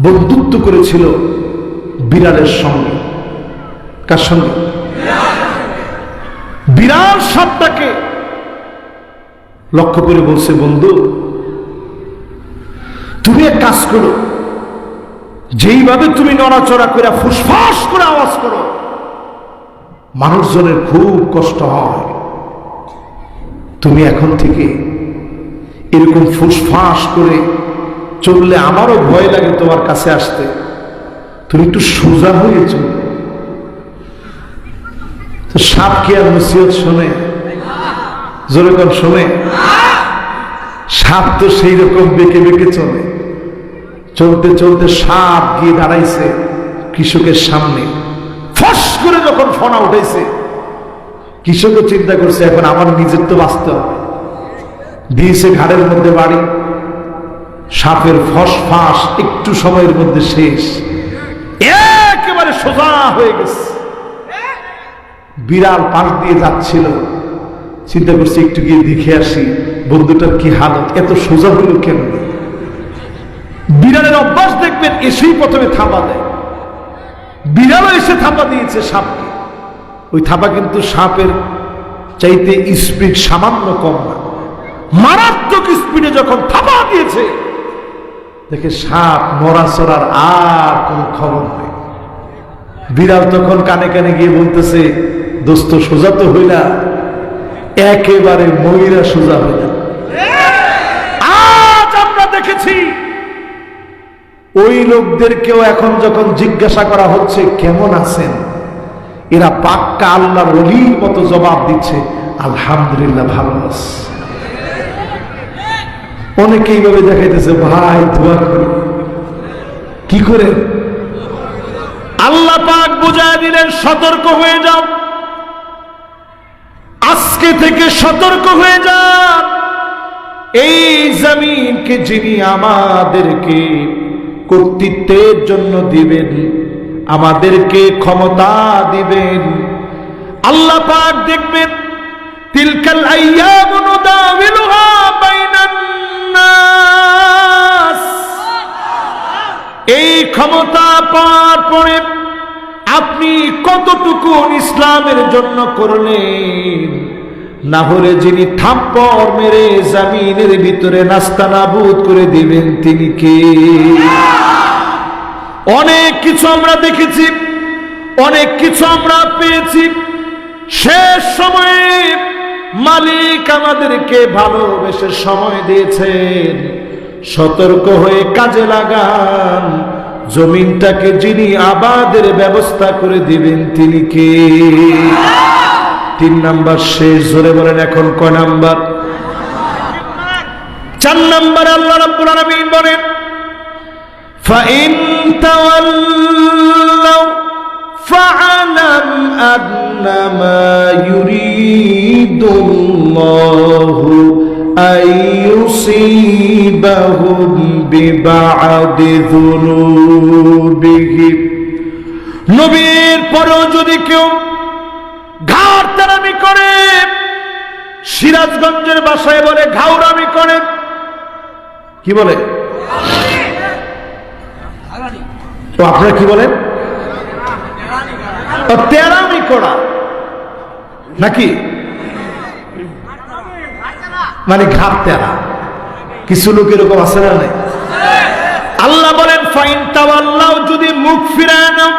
বন্ধুত্ব করেছিল বিড়ালের সঙ্গে। কার সঙ্গে? বিড়াল সাপটাকে লক্ষ্য করে বলছে, বন্ধু তুমি এক কাজ করো, যেইভাবে তুমি নড়াচড়া করে ফুসফাস করে আওয়াজ করো, মানুষজনের খুব কষ্ট হয়, তুমি এখন থেকে এরকম ফুসফাস করে চললে আমারও ভয় লাগে তোমার কাছে আসতে, তুমি একটু সোজা হয়ে চলো। তো সাপ কি আর নসিহত শোনে? জোরে কোন শোনে? সাপ তো সেই রকম বেঁকে বেঁকে চলে। চলতে চলতে সাপ গিয়ে দাঁড়াইছে কৃষকের সামনে। ফস করে যখন ফনা উঠেছে, কৃষকও চিন্তা করছে এখন আমার নিজের তো বাঁচতে হবে, দিয়েছে ঘাড়ের মধ্যে বাড়ি। সাপের ফস ফাঁস একটু সময়ের মধ্যে শেষ, একেবারে সোজা হয়ে গেছে। বিড়াল পাশ দিয়ে যাচ্ছিল, চিন্তা করছে একটু গিয়ে দেখে আসি বন্ধুটার কি হালত, এত সোজা হইল কেন? বিড়ালের অভ্যাস দেখবেন, এসেই প্রথমে থাপা দেয়। বিড়ালও এসে থাপা দিয়েছে সাপকে। ওই থাপা কিন্তু সাপের চাইতে স্পিড সামান্য কম না, মারাত্মক স্পিডে যখন থাপা দিয়েছে, দেখে সাপ নড়াচড়ার আর কোন খবর নেই। বিড়াল তখন কানে কানে গিয়ে বলতেছে, দোস্ত সোজা তো হইলা, একেবারে ময়রা সোজা হইলা। আজ আমরা দেখেছি ওই লোকদেরকেও এখন যখন জিজ্ঞাসা করা হচ্ছে কেমন আছেন, এরা পাক্কা আল্লাহর ওলির মতো জবাব দিচ্ছে, আলহামদুলিল্লাহ ভালো আছে। অনেকে এইভাবে দেখাইতেছে, ভাই দোয়া করি। কি করে? আল্লাহ পাক বুঝায় দিলেন, সতর্ক হয়ে যাও, আজকে থেকে সতর্ক হয়ে যান। এই জমিনকে যিনি আমাদেরকে কর্তৃত্বের জন্য দিবেন, আমাদেরকে ক্ষমতা দিবেন, আল্লাহ পাক দেখবেন, তিলকাল আইয়ামু নুদাউিলুহা বাইনান নাস। এই ক্ষমতা পাওয়ার পরে আপনি কতটুকু ইসলামের জন্য করলেন, না হলে যিনি থাপ্পড় মেরে জমিনের ভিতরে নাস্তানাবুদ করে দিবেন তিনি কে? অনেক কিছু আমরা দেখেছি, অনেক কিছু আমরা পেয়েছি, শেষ সময়ে মালিক আমাদেরকে ভালোবেসে সময় দিয়েছেন। সতর্ক হয়ে কাজে লাগান, জমিনটাকে যিনি আবাদের ব্যবস্থা করে দিবেন তিনি কে? 3 নাম্বার শেষ, জোরে বলেন এখন কয় নাম্বার? 4 নাম্বার আল্লাহ রাব্বুল আলামিন বলেন ফাইন তাওয়াল্লাউ ফাআলাম আন্নামা ইউরিদুল্লাহু আইয়ুসিবাহুম বিবা'দি যুনুবিহিম। নবীর পরেও যদি কেউ ঘাড়তারামি করে, সিরাজগঞ্জের ভাষায় বলে ঘাউরামি করে, কি বলে? তো আপনারা কি বলেন? তেরামি করা নাকি? মানে ঘাট তেরা। কিছু লোক এরকম আছে না নাই? আল্লাহ বলেন ফাইন তাওয়াল্লাউ, যদি মুখ ফিরায় নাও।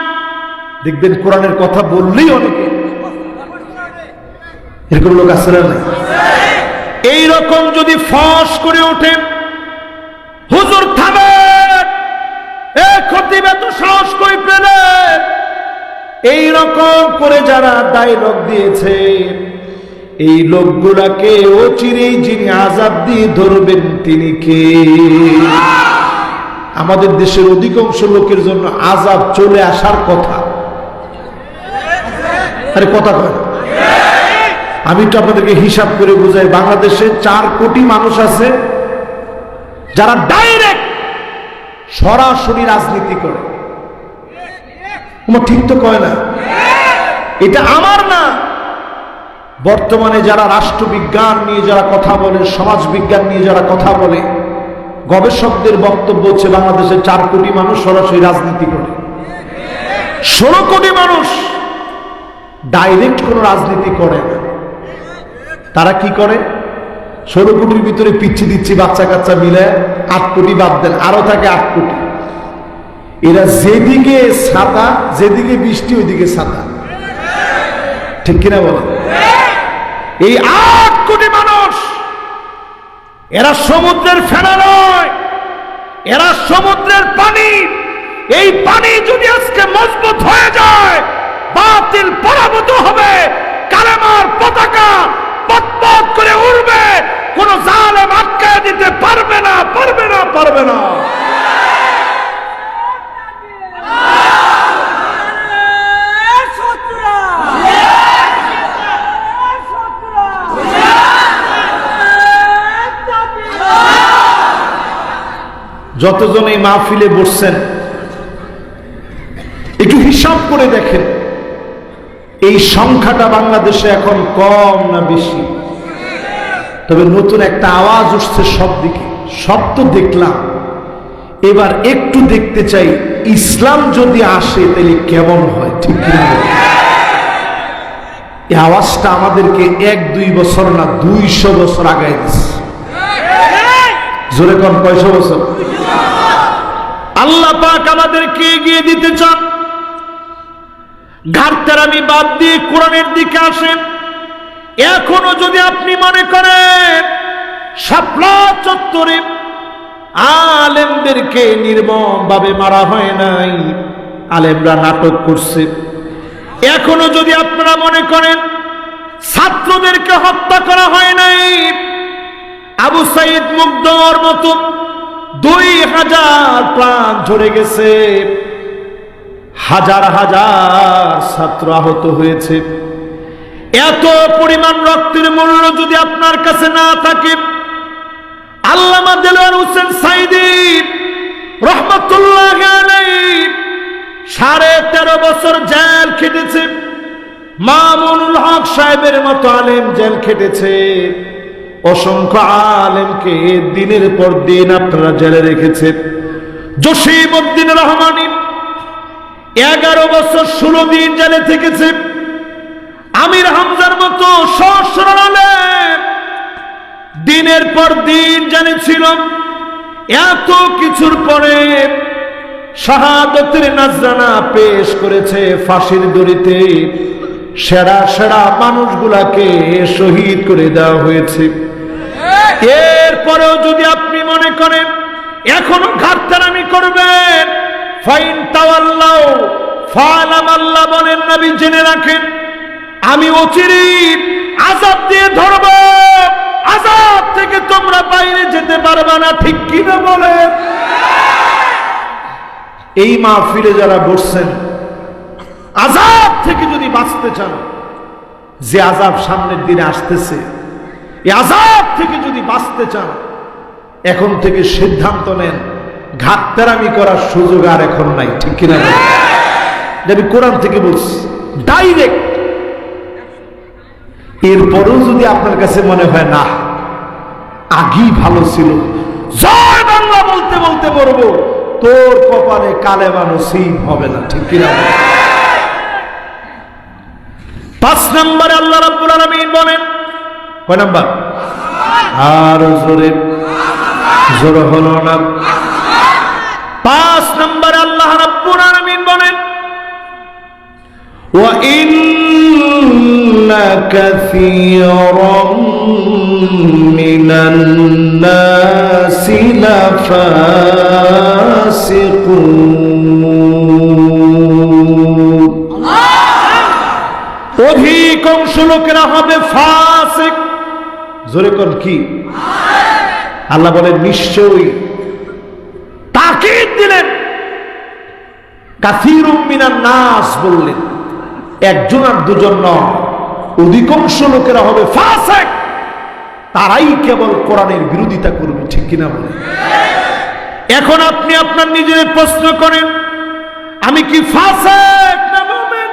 দেখবেন কোরআনের কথা বললেই অনেকে এরকম লোক আছে না নাই? এইরকম যদি ফস করে ওঠে, হুজুর থামেন, এ খতিব এত সাহস কই পেলেন, এইরকম করে যারা ডায়লগ দিয়েছে, এই লোকগুলাকে অচিরেই যিনি আযাব দিয়ে ধরবেন তিনি কে? আমাদের দেশের অধিকাংশ লোকের জন্য আযাব চলে আসার কথা। আরে কথা কয়, আমি তো আপনাদেরকে হিসাব করে বুঝাই, বাংলাদেশে 4 কোটি মানুষ আছে যারা ডাইরেক্ট সরাসরি রাজনীতি করে। ঠিক তো কয় না? এটা আমার না, বর্তমানে যারা রাষ্ট্রবিজ্ঞান নিয়ে যারা কথা বলে, সমাজ বিজ্ঞান নিয়ে যারা কথা বলে, গবেষকদের বক্তব্য হচ্ছে বাংলাদেশে 4 কোটি মানুষ সরাসরি রাজনীতি করে। 16 কোটি মানুষ ডাইরেক্ট কোন রাজনীতি করে না। তারা কি করে? 16 কোটির ভিতরে পিচ্ছি দিচ্ছি বাচ্চা কাচ্চা মিলে 8 কোটি বাদ দেন, আরো থাকে 8 কোটি। এরা যেদিকে ছাতা, যেদিকে বৃষ্টি ওইদিকে ছাতা, ঠিক কিনা বলেন? এই 8 কোটি মানুষ, এরা সমুদ্রের ফেনা নয়, এরা সমুদ্রের পানি। এই পানি যদি আজকে মজবুত হয়ে যায়, বাতিল পরাভূত হবে, কালেমার পতাকা পতপত করে উড়বে, কোন জালেম আটকায় দিতে পারবে না, পারবে না, পারবে না। যতজন এই মাহফিলে বসছেন একটু হিসাব করে দেখেন, এই সংখ্যাটা বাংলাদেশে এখন কম না বেশি? তবে নতুন একটা আওয়াজ উঠছে সব দিকে, সব তো দেখলাম, এবার একটু দেখতে চাই ইসলাম যদি আসে তাহলে কেমন হয়, ঠিক কিনা? এই আওয়াজটা আমাদেরকে 1-2 বছর না 200 বছর আগায় দিচ্ছে। জোরে কোন কয়শো বছর? আল্লাহ পাক আমাদেরকে এগিয়ে দিতে চান। ঘাটতারামি বাদ দিয়ে কোরআনের দিকে আসেন। এখনো যদি আপনি মনে করেন শাপলা চত্বরে আলেমদেরকে নির্মম ভাবে মারা হয় নাই, আলেমরা নাটক করছে, এখনো যদি আপনারা মনে করেন ছাত্রদেরকে হত্যা করা হয় নাই, আবু সাইদ মুগ্ধর মতো 2000 প্রাণ ঝরে গেছে, হাজার হাজার ছাত্র আহত হয়েছে, এত পরিমাণ রক্তের মূল্য যদি আপনার কাছে না থাকে, আল্লামা দেলোয়ার হোসেন সাইদী রহমাতুল্লাহ আলাইহি 13.5 বছর জেল খেটেছে, মামুনুল হক সাহেবের মতো আলেম জেল খেটেছে, অসংখ্য আলেমকে দিনের পর দিন আপনারা জেলে রেখেছেন। জসিমউদ্দিন রহমানী 11 বছর 16 দিন জেলে থেকেছে। আমির হামজার মতো সহস্র আলেম দিনের পর দিন জেলে ছিল। এত কিছুর পরে শাহাদাতের নাজরানা পেশ করেছে ফাঁসির দড়িতে, সেরা সেরা মানুষগুলাকে শহীদ করে দেওয়া হয়েছে। এরপরেও যদি আপনি মনে করেন এখনো ঘাটতারামি করবেন, ফাইন তাওয়াল্লাউ ফালাম, আল্লাহ বলেন নবী জেনে রাখেন আমি অচিরেই আযাব দিয়ে ধরব, আযাব থেকে তোমরা বাইরে যেতে পারবে না। ঠিক কি না বলেন? এই মাহফিলে যারা বসছেন, আযাব থেকে যদি বাঁচতে চান, যে আযাব সামনের দিনে আসতেছে, এই আযাব থেকে যদি বাঁচতে চান, এখন থেকে সিদ্ধান্ত নেন ঘাটতেরামি করার সুযোগ আর এখন নাই। ঠিক কিনা? আমি কোরআন থেকে বলছি ডাইরেক্ট। এরপরেও যদি আপনার কাছে মনে হয় না আগেই ভালো ছিল, জয় বাংলা বলতে বলতে মরবো, তোর কপালে কালেমা নসিব হবে না। ঠিক কিনা? 5 নম্বরে আল্লাহ রাব্বুল আলামিন বলেন, কয় নাম্বার? আর জোরে জোরে হলো না। 5 নম্বরে আল্লাহ রাব্বুল আলামিন বলেন, ওয়া ইন্না কাসীরাম মিনান নাসি লাফাসিকুন। অধিকাংশ লোকেরা হবে ফাসিক। জোরে কোন কি? আল্লাহ বলেন নিশ্চয়ই, তাকিদ দিলেন, কাসীরুম মিনান নাস বললেন, একজন আর দুজন নয়, অধিকাংশ লোকেরা হবে ফাসিক। তারাই কেবল কোরআনের বিরোধিতা করবে। ঠিক কিনা বলে? এখন আপনি আপনার নিজের প্রশ্ন করেন, আমি কি ফাসিক না মুমিন?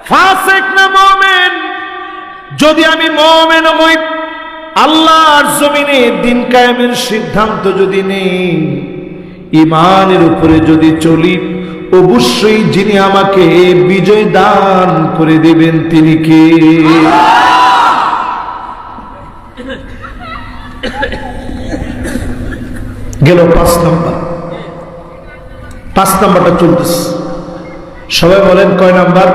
ফাসিক না মুমিন? যদি আমি মুমিন হই, আল্লাহর জমিনে দিন কায়েমের সিদ্ধান্ত যদি নেই, ঈমানের উপরে যদি চলি, অবশ্যই যিনি আমাকে বিজয় দান করে দিবেন তিনি কে? গেল 5 নম্বর। 5 নম্বরটা চলতেছে, সবাই বলেন কয় নাম্বার?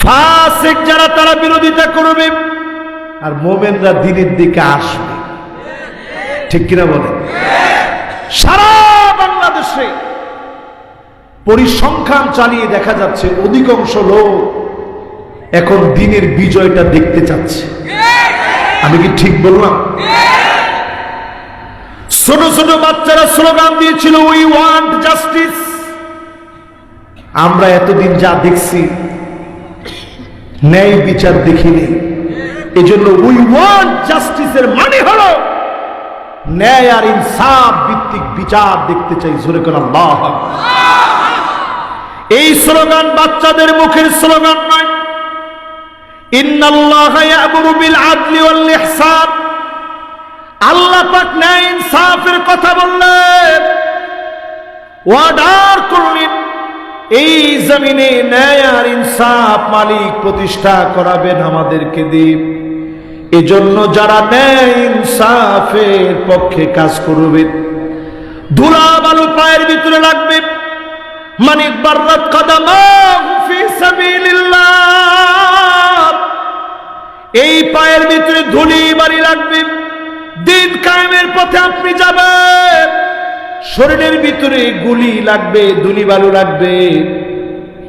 ফাসিক যারা তারা বিরোধিতা করবে, আর মুমিনরা দ্বীনের দিকে আসবে। ঠিক কিনা বলেন? সারা বাংলাদেশে পরিসংখ্যান চালিয়ে দেখা যাচ্ছে অধিকাংশ লোক এখন দ্বীনের বিজয়টা দেখতে চাচ্ছে। আমি কি ঠিক বললাম? ছোট ছোট বাচ্চারা স্লোগান দিয়েছিল, উই ওয়ান্ট জাস্টিস। আমরা এতদিন যা দেখছি ন্যায় বিচার দেখিনি, এজন্য উই ওয়ান্ট জাস্টিসের মানে হলো ন্যায় আর ইনসাফ ভিত্তিক বিচার দেখতে চাই। জোরে করে আল্লাহু আকবার। এই স্লোগান বাচ্চাদের মুখের স্লোগান নয়। ইন্নাল্লাহা ইয়া'মুরু বিল আদলি ওয়াল ইহসান, আল্লাহ পাক ন্যায় ইনসাফের কথা বললেন, ওয়াদার করলেন এই জমিনে ন্যায় আর ইনসাফ মালিক প্রতিষ্ঠা করাবেন আমাদেরকে দিয়ে। এজন্য যারা ন্যায় ইনসাফের পক্ষে কাজ করবে, ধুলা বালু পায়ের ভিতরে লাগবে, মানিক বাররাত কদমাহু ফি সাবিলিল্লাহ, এই পায়ের ভিতরে ধুলি বাড়ি লাগবে। দিন কায়েমের পথে আপনি যাবেন, শরীরের ভিতরে গুলি লাগবে, ধুলি বালু লাগবে,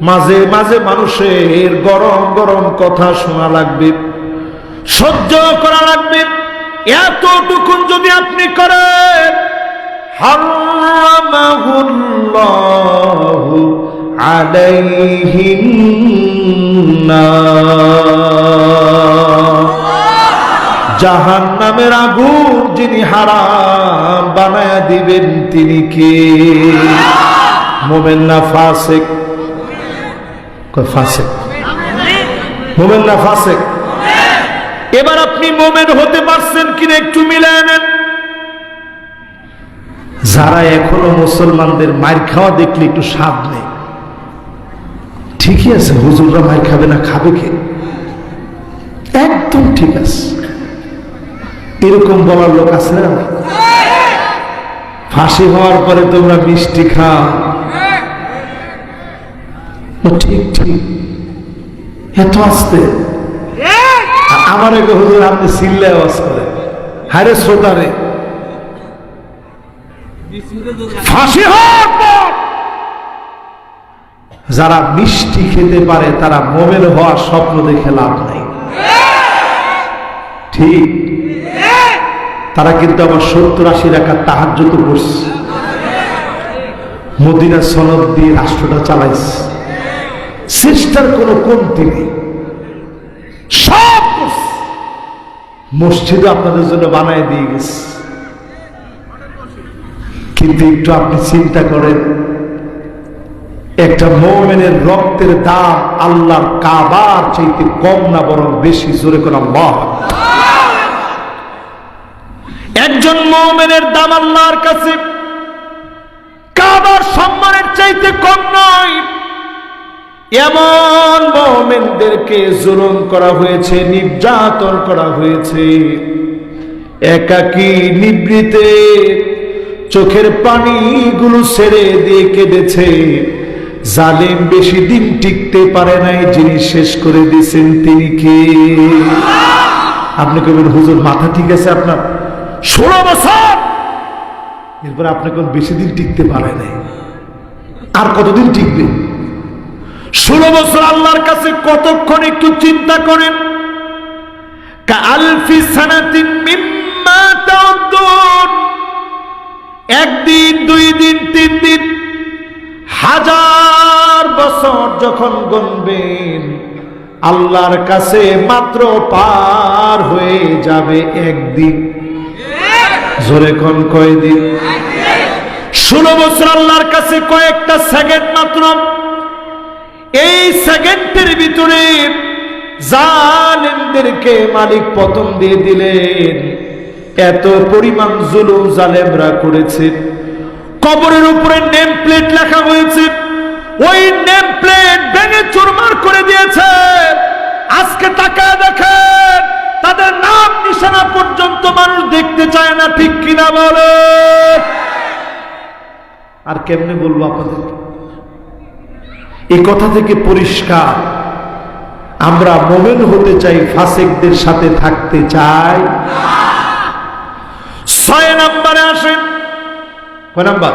মাঝে মাঝে মানুষের গরম গরম কথা শোনা লাগবে, সহ্য করা লাগবে। এতটুকুন যদি আপনি করেন, হারামাহুল্লাহু আলাইহিন নার, জাহান্নামের আগুন যিনি হারাম বানায়া দিবেন তিনি কে? মুমিন না ফাসিক? কয় ফাসিক। মুমিন না ফাসিক? এবার আপনি মুমিন হতে পারছেন কিনা একটু মিলায় নেন। যারা এখনো মুসলমানদের মার খাওয়া দেখলে একটু স্বাদ নেই, ঠিকই আছে, হুজুররা মার খাবে না, খাবে কে? একদম ঠিক আছে, এরকম বলার লোক আছে না? ফাঁসি হওয়ার পরে তোমরা মিষ্টি খাও, ঠিক ঠিক, এত আসতে আমার এক হুজুর আপনি চিল্লায় আওয়াজ করে, হারে শ্রোতারে ফাঁসি হওয়ার পর যারা মিষ্টি খেতে পারে তারা মোমেন হওয়ার স্বপ্ন দেখে লাভ নাই। ঠিক, তারা কিন্তু আবার 70-80 রাকাত তাহাজ্জুদ করছে, মদিনা সনদ দিয়ে রাষ্ট্রটা চালাইছে, চেষ্টার কোনো কমতি নেই, সব করছে, মসজিদ আপনাদের জন্য বানায় দিয়ে গেছে। কিন্তু একটু আপনি চিন্তা করেন, একটা মুমিনের রক্তের দাম আল্লাহর কাবার চাইতে কম না বরং বেশি? জোরে করে আল্লাহ। একজন মুমিনের দাম আল্লাহর কাছে কাবার সম্মানের চাইতে কম নয়। এমন মুমিনদেরকে জুলুম করা হয়েছে, নির্যাতন করা হয়েছে, একাকী নিভৃতে চোখের পানিগুলো ছেড়ে দিয়ে কেঁদেছে। জালিম বেশি দিন টিকতে পারে নাই, যিনি শেষ করে দিয়েছেন তিনি কে? আপনি কবেন হুজুর মাথা ঠিক আছে আপনার? 16 বছর, এরপর আপনি কোন বেশি দিন টিকতে পারে নাই, আর কতদিন টিকবে? 16 বছর আল্লাহর কাছে কতক্ষণ একটু চিন্তা করেন। কাআলফি সানাতিন মিম্মা তাউদ্দুন, একদিন, 2 দিন, 3 দিন, 1000 বছর যখন গুনবেন আল্লাহর কাছে মাত্র পার হয়ে যাবে একদিন। জোরে কোন কয়দিন? 16 বছর আল্লাহর কাছে কয়েকটা সেকেন্ড মাত্র। এই সেকেন্ডের ভিতরে জালেমদেরকে মালিক পতন দিয়ে দিলেন। এত পরিমাণ জুলুম জালেমরা করেছে। কবরের উপরে নেম প্লেট লেখা হয়েছে, ওই নেম প্লেট ভেঙে চুরমার করে দিয়েছে। আজকে তাকায় দেখেন, তাদের নাম নিশানা পর্যন্ত মানুষ দেখতে চায় না। ঠিক কিনা বলে? আর কেমনে বলবো আপনাদের? এই কথা থেকে পরিষ্কার, আমরা মুমিন হতে চাই, ফাসিকদের সাথে থাকতে চাই। 6 নম্বরে আসেন। কয় নাম্বার?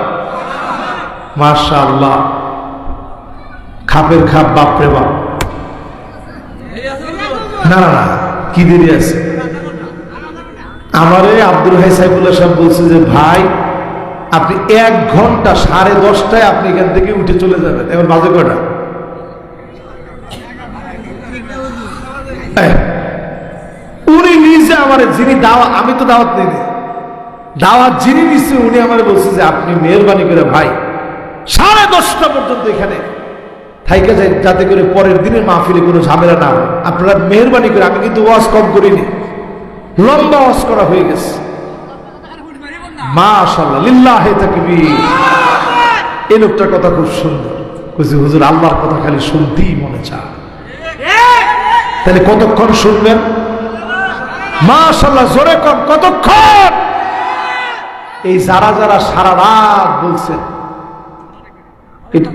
মাশাআল্লাহ, খাপের খাপ, বাপরে বাপ। না না না, কি দেরি আছে? আমারে আব্দুল হাই সাইফুল্লাহ সাহেব বলছে যে ভাই আপনি 1 ঘন্টা 10:30টায় আপনি এখান থেকে উঠে চলে যাবেন। এখন বাজে কয়টা? উনি নিজে আমার, যিনি দাওয়াত, আমি তো দাওয়াত নেই, দাওয়াত যিনি নিচ্ছে উনি আমার বলছে যে আপনি মেহরবানি করে ভাই 10:30টা পর্যন্ত এখানে থাইকে যায়, যাতে করে পরের দিনের মাহফিলে কোনো ঝামেলা না হয়। আপনারা মেহরবানি করে, আমি কিন্তু ওয়াজ কম করিনি, লম্বা ওয়াজ করা হয়ে গেছে। মাশাআল্লাহ, লিল্লাহি তাকবীর। এই লোকটার কথা খুব সুন্দর, কইছে হুজুর আল্লাহর কথা খালি শুনতেই মনে চায়। তাহলে কতক্ষণ শুনবেন? মাশাআল্লাহ, জোরে কম, কতক্ষণ? এই যারা যারা সারা রাত বলছেন,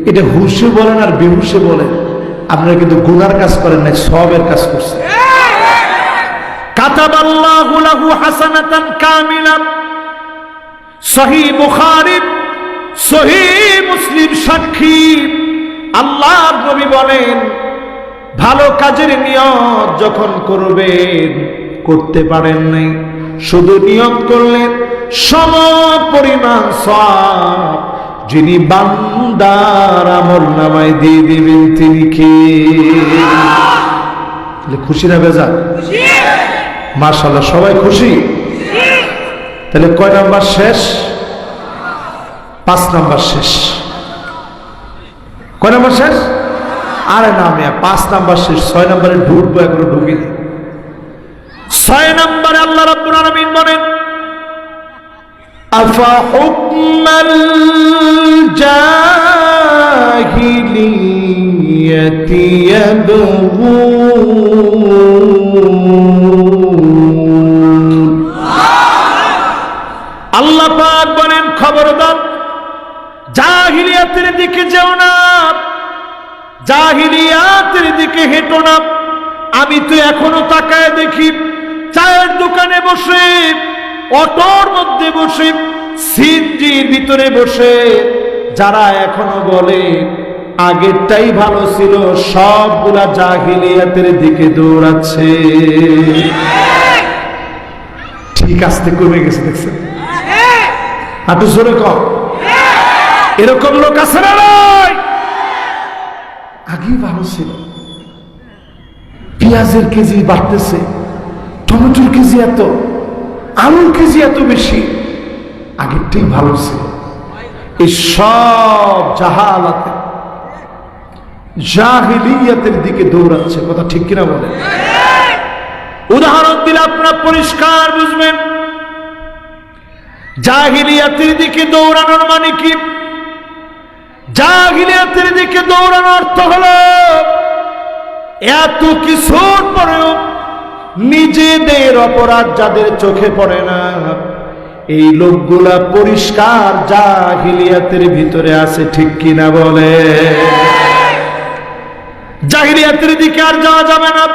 এটা হুশে বলেন আর বেহুশে বলেন, আপনারা কিন্তু গুনার কাজ করেন না, সওয়াবের কাজ করছেন। কাতাবাল্লাহু লাহু হাসানাতান কামিলা। সহিহ বুখারী, সহিহ মুসলিম সাক্ষী। আল্লাহর নবী বলেন, ভালো কাজের নিয়ত যখন করবেন, করতে পারেন নাই, শুধু নিয়ত করলেন, সম পরিমাণ সওয়াব যিনি বান্দার আমলনামায় দিয়ে দিবেন তিনি কে? খুশি না বেজার? মাশাআল্লাহ, সবাই খুশি। তাহলে কয় নাম্বার শেষ? 5 নাম্বার শেষ। কয় নাম্বার শেষ? আরে না মিয়া, 5 নাম্বার শেষ, 6 নাম্বারে ঢুকবো, এখনো ঢুকিনি। 6 নাম্বারে আল্লাহ রাব্বুল আলামিন বলেন, আফা হুকমাল জাহিলিয়াতি ইয়াবগুন। আল্লাহ পাক বলেন, খবরদার জাহিলিয়াতের দিকে যেও না, জাহিলিয়াতের দিকে হেঁটো না। আমি তো এখনো তাকায় দেখি, চায়ের দোকানে বসে, অটোর মধ্যে বসে, সিনজির ভিতরে বসে যারা এখনো বলে আগেরটাই ভালো ছিল, সবগুলা জাহিলিয়াতের দিকে দৌড়াচ্ছে। ঠিক আসতে কমে গেছে, দেখছেন? একটু জোরে কম। এরকম লোক আছে না? আগেই ভালো ছিল, পেঁয়াজের কেজি বাড়তেছে, টমেটোর কেজি এত, আলুর কেজি এত বেশি, আগেরটাই ভালো ছিল। এই সব জাহালাতে জাহিলিয়াতের দিকে দৌড়াচ্ছে। কথা ঠিক কিনা বলে? উদাহরণ দিলে আপনারা পরিষ্কার বুঝবেন। জাহিলিয়াতের দিকে দৌড়ানোর মানে কি? জাহিলিয়াতের দিকে দৌড়ানোর অর্থ হলো এত কিছুর পরেও নিজেদের অপরাধ যাদের চোখে পড়ে না, এই লোকগুলা পরিষ্কার জাহিলিয়াতের ভিতরে আছে। ঠিক কিনা বলে? জাহিলিয়াতের দিকে আর যাওয়া যাবে না।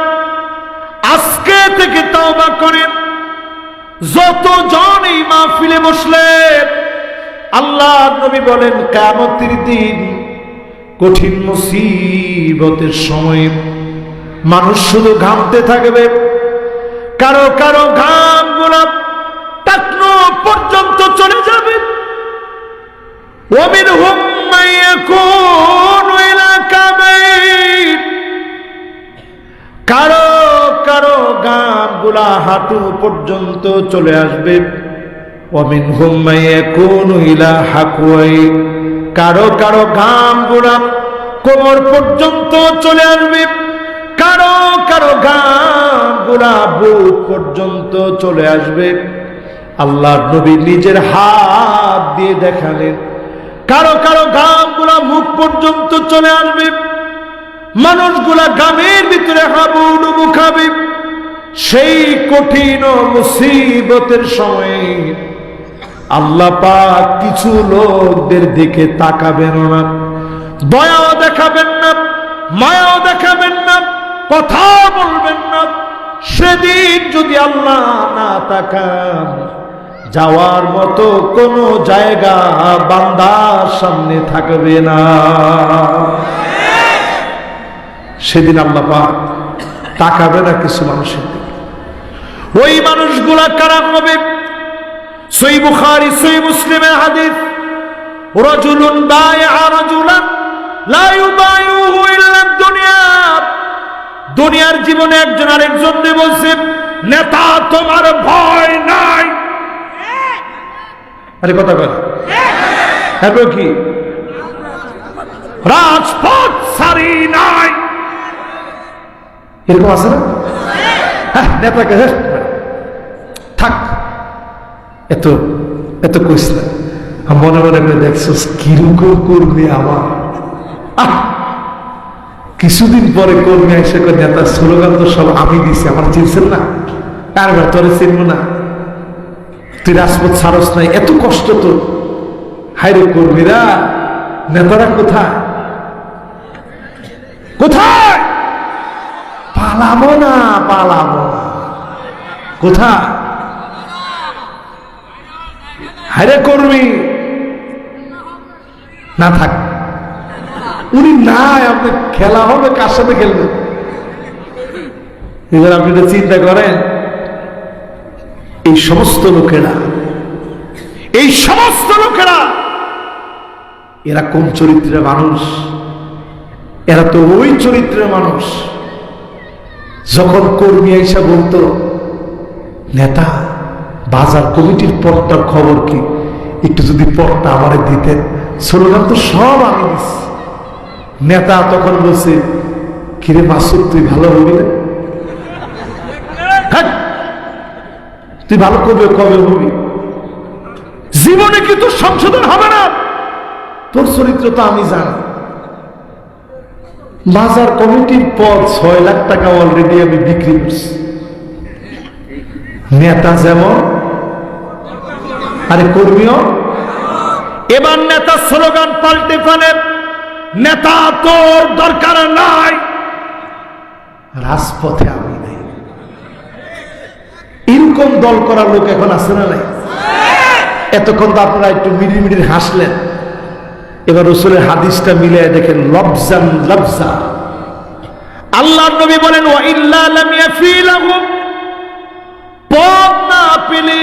আজকে থেকে তওবা করেন। যতজন এই মাহফিলে বসলেন, আল্লাহর নবী বলেন কিয়ামতের দিন কঠিন মুসিবতের সময় মানুষ শুধু ঘামতে থাকবে, কারো কারো ঘামগুলো টাকনো পর্যন্ত চলে যাবে। ওয়ামিনহুম মান ইয়াকুনু ইলা কাবাইর, কারো কারো ঘামগুলা হাঁটু পর্যন্ত চলে আসবে। ওয়ামিনহুম মান ইয়াকুনু ইলা হাকওয়াই, কারো কারো ঘামগুলা কোমর পর্যন্ত চলে আসবে। কারো কারো ঘামগুলা বুক পর্যন্ত চলে আসবে। আল্লাহর নবী নিজের হাত দিয়ে দেখালেন কারো কারো ঘামগুলা মুখ পর্যন্ত চলে আসবে। মানুষগুলা ঘামের ভিতরে হাবুডুবু খাবে। সেই কঠিন মুসিবতের সময় আল্লাহ পাক কিছু লোকদের দিকে তাকাবেন না, দয়াও দেখাবেন না, মায়াও দেখাবেন না, কথা বলবেন না। সেদিন যদি আল্লাহ না তাকান, যাওয়ার মতো কোনো জায়গা বান্দার সামনে থাকবে না। সেদিন আল্লাহ পাক তাকাবে না কিছু মানুষের দিকে। ওই মানুষগুলা কারা হবে? সহিহ বুখারী সহিহ মুসলিমের হাদিস, রাজুলুন বায়আ রাজুলান লা ইউবাইউহু ইল্লা দুনিয়া। দুনিয়ার জীবনে একজন আরেকজনকে বলছে, নেতা তোমার ভয় নাই। আরে কথা বল, হ্যাঁ কি রাজপথ সারি নাই, এরকম আছে না? হ্যাঁ, নেতাকে থাক, এত এত কইস না। মনে মনে দেখছিস কিরকম কর্মী আমার। কিছুদিন পরে কর্মী এসে নেতার স্লোগান তো সব আমি দিছি, আমার চিনছেন না, কার তোরে চিনব না, তুই রাজপথ ছাড়স নাই, এত কষ্ট তো। হায়রে কর্মীরা, নেতারা কোথায় কোথায়? পালাবো না, পালাবো না, কোথায়? হায়রে কর্মী না থাক, উনি নাই, আপনি খেলা হবে কার সাথে খেলবেন? এবার আপনি চিন্তা করেন, এই সমস্ত লোকেরা, এই সমস্ত লোকেরা এরা কোন চরিত্রের মানুষ? এরা তো ওই চরিত্রের মানুষ যখন কর্মী আইসা বলতো, নেতা বাজার কমিটির পদটার খবর কি, একটু যদি পদটা আমারে দিতেন, স্লোগান তো সব আমি দিচ্ছি। নেতা তখন বলছে, কিরে মাসুদ, তুই ভালো হবি না? তুই ভালো করবে, কবে হবি? জীবনে কি তোর সংশোধন হবে না? তোর চরিত্র তো আমি জানি। বাজার কমিটির পদ 6 লাখ টাকা অলরেডি আমি বিক্রি করছি। নেতা যেমন, আরে কর্মীও। এবার নেতা স্লোগান পাল্টে ফেলে, নেতা তোর দরকার নাই, রাজপথে আমি নাই। এরকম দল করার লোক এখন আছে না নাই? এতক্ষণ তো আপনারা একটু মিডির মিডির হাসলেন, এবার রাসূলের হাদিসটা মিলিয়ে দেখেন লফজান লফজা। আল্লাহর নবী বলেন ওয়া ইল্লা লাম ইয়াফিলাহুম, পদ না পেলে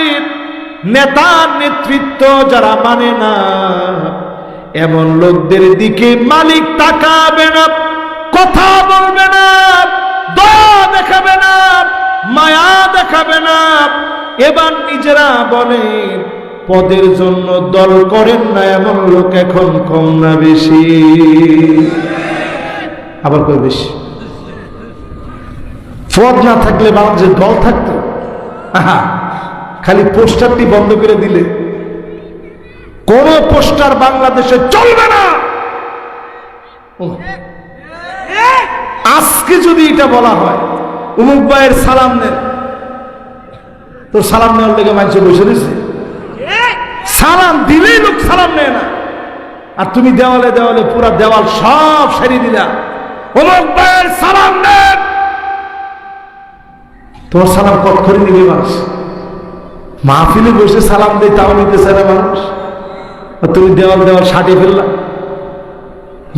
নেতা নেতৃত্ব যারা মানে না এমন লোকদের দিকে মালিক তাকাবে না, কথা বলবে না, দয়া দেখাবে না, মায়া দেখাবে না। এবার নিজেরা বলে পদের জন্য দল করেন না এমন লোক এখন কম না বেশি? আবার কই বেশি? পদ না থাকলে বাংলাদেশে দল থাকতো? খালি পোস্টারটি বন্ধ করে দিলে কোন পোস্টার বাংলাদেশে চলবে না। আজকে যদি এটা বলা হয় অমুক ভাইয়ের সালাম নেন, তো সালাম নেওয়ার লেগে মানুষ বসে রয়েছে, সালাম দিলেই লোক সালাম নেয় না। আর তুমি দেওয়ালে দেওয়ালে পুরা দেওয়াল সব সারিয়ে দিলা, অমুক ভাইয়ের সালাম নেন, তোমার সালাম কত করে নিবে মানুষ? মাহফিলে বসে সালাম দেয় তাও নিতেছে না মানুষ, আর তুমি দেওয়াল দেওয়াল সাটিয়ে ফেললা।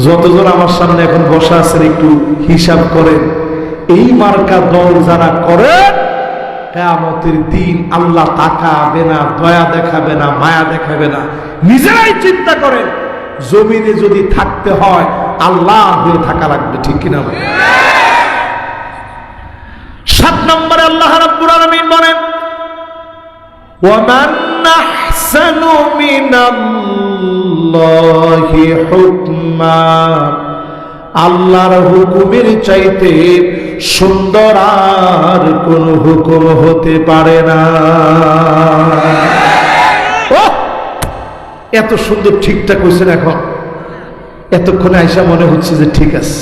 যতজন আমার সামনে এখন বসা আছেন একটু হিসাব করেন, এই মার্কা দল যারা করে কিয়ামতের দিন আল্লাহ তাকাবে না, দয়া দেখাবে না, মায়া দেখাবে না। নিজেরাই চিন্তা করেন, জমিনে যদি থাকতে হয় আল্লাহ হয়ে থাকা লাগবে, ঠিক কিনা? 7 নম্বরে আল্লাহ রাব্বুল আলামিন বলেন ওয়ামান আহসানু মিনাল্লাহি হুকমা, আল্লাহর হুকুমের চাইতে সুন্দর আর কোন হুকুম হতে পারে না। এত সুন্দর ঠিকঠাক হয়েছেন, এখন এতক্ষণে আইসা মনে হচ্ছে যে ঠিক আছে,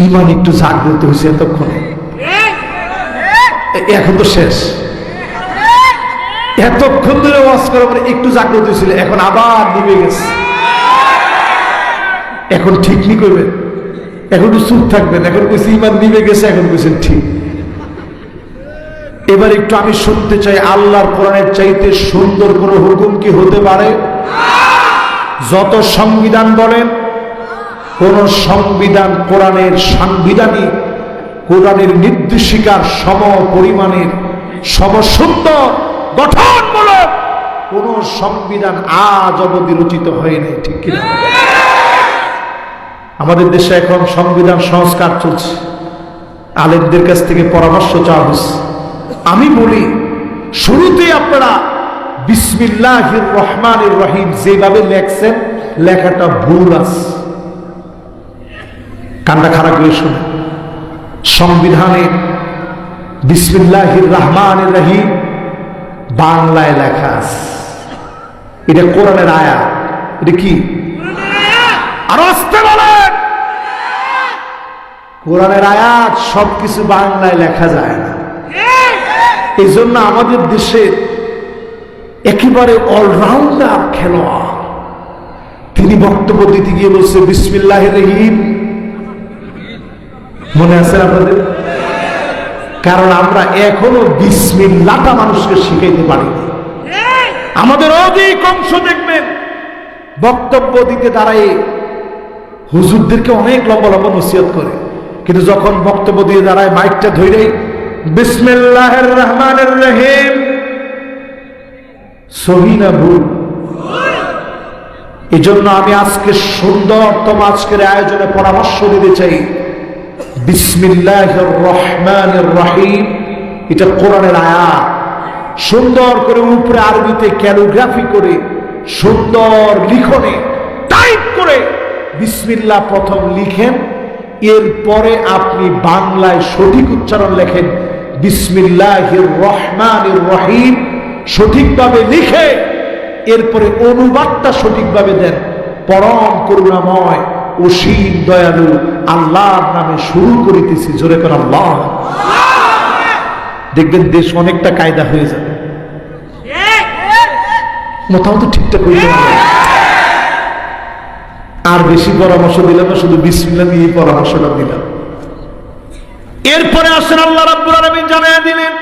ইমান একটু জাগ্রত হয়েছে এতক্ষণে। এখন তো শেষ, এতক্ষণ ধরে ওয়াজ করার পরে একটু জাগ্রত ছিল, এখন আবার নিভে গেছে। এখন ঠিক নি করবেন, এখন একটু চুপ থাকবেন। এখন কইছি ইমান নিভে গেছে, এখন কইছেন ঠিক। এবার একটু আমি শুনতে চাই, আল্লাহর কোরআনের চাইতে সুন্দর কোন হুকুম কি হতে পারে? যত সংবিধান বলেন, কোন সংবিধান কোরআনের সাংবিধানিক, কোরআনের নির্দেশিকার সম পরিমাণের সমসুন্দর গঠনমূলক কোন সংবিধান আজ অবধি রচিত হয়নি, ঠিক কিনা? আমাদের দেশে এখন সংবিধান সংস্কার চলছে, আলেমদের কাছ থেকে পরামর্শ চাওয়া হচ্ছে। আমি বলি শুরুতে আপনারা বিসমিল্লাহির রহমানির রহিম যেভাবে লেখছেন, লেখাটা ভুল আছে। কানটা খারাপ করে শুনে, সংবিধানে বিসমিল্লাহির রহমানির রহিম বাংলায় লেখা আছে, এটা কোরআনের আয়াত। এটা কি? আর আসতে বলেন, কোরআনের আয়াত সবকিছু বাংলায় লেখা যায় না। এই জন্য আমাদের দেশে একেবারে অলরাউন্ডার খেলোয়াড়, তিনি বক্তব্য দিতে গিয়ে বলছে বিসমিল্লাহির রহিম। মনে আছে আপনাদের? কারণ আমরা এখনো বিসমিল্লাহটা মানুষকে শিখাইতে পারিনি। আমাদের অধিক অংশ দেখবেন বক্তব্য দিতে দাঁড়ায় হুজুরদেরকে অনেক লম্বা লম্বা নসিহত করে, কিন্তু যখন বক্তব্য দিয়ে দাঁড়ায় মাইকটা ধরে বিসমিল্লাহির রহমানির রহিম, সহি না ভুল? এই জন্য আমি আজকে সুন্দরতম আজকের আয়োজনে পরামর্শ দিতে চাই, বিসমিল্লাহির রহমানির রহিম এটা কোরআনের আয়াত। সুন্দর করে উপরে আরবিতে ক্যালিগ্রাফি করে সুন্দর লিখনে টাইপ করে বিসমিল্লাহ প্রথম লিখেন, এরপরে আপনি বাংলায় সঠিক উচ্চারণ লেখেন বিসমিল্লাহির রহমানির রহিম, সঠিকভাবে লিখে এরপরে অনুবাদটা সঠিকভাবে দেন। পরম করুণাময় অসীম দয়ালু আল্লাহর নামে শুরু করিতেছি, জোরে করে আল্লাহ। দেখবেন দেশ অনেকটা কায়দা হয়ে যাবে, মোটামুটি ঠিকঠাক হয়ে যাবে। আর বেশি পরামর্শ দিলাম না, শুধু বিসমিল্লাহ দিয়ে পরামর্শটা দিলাম। এরপরে আসেন আল্লাহ রাব্বুল আলামিন জানায়া দিলেন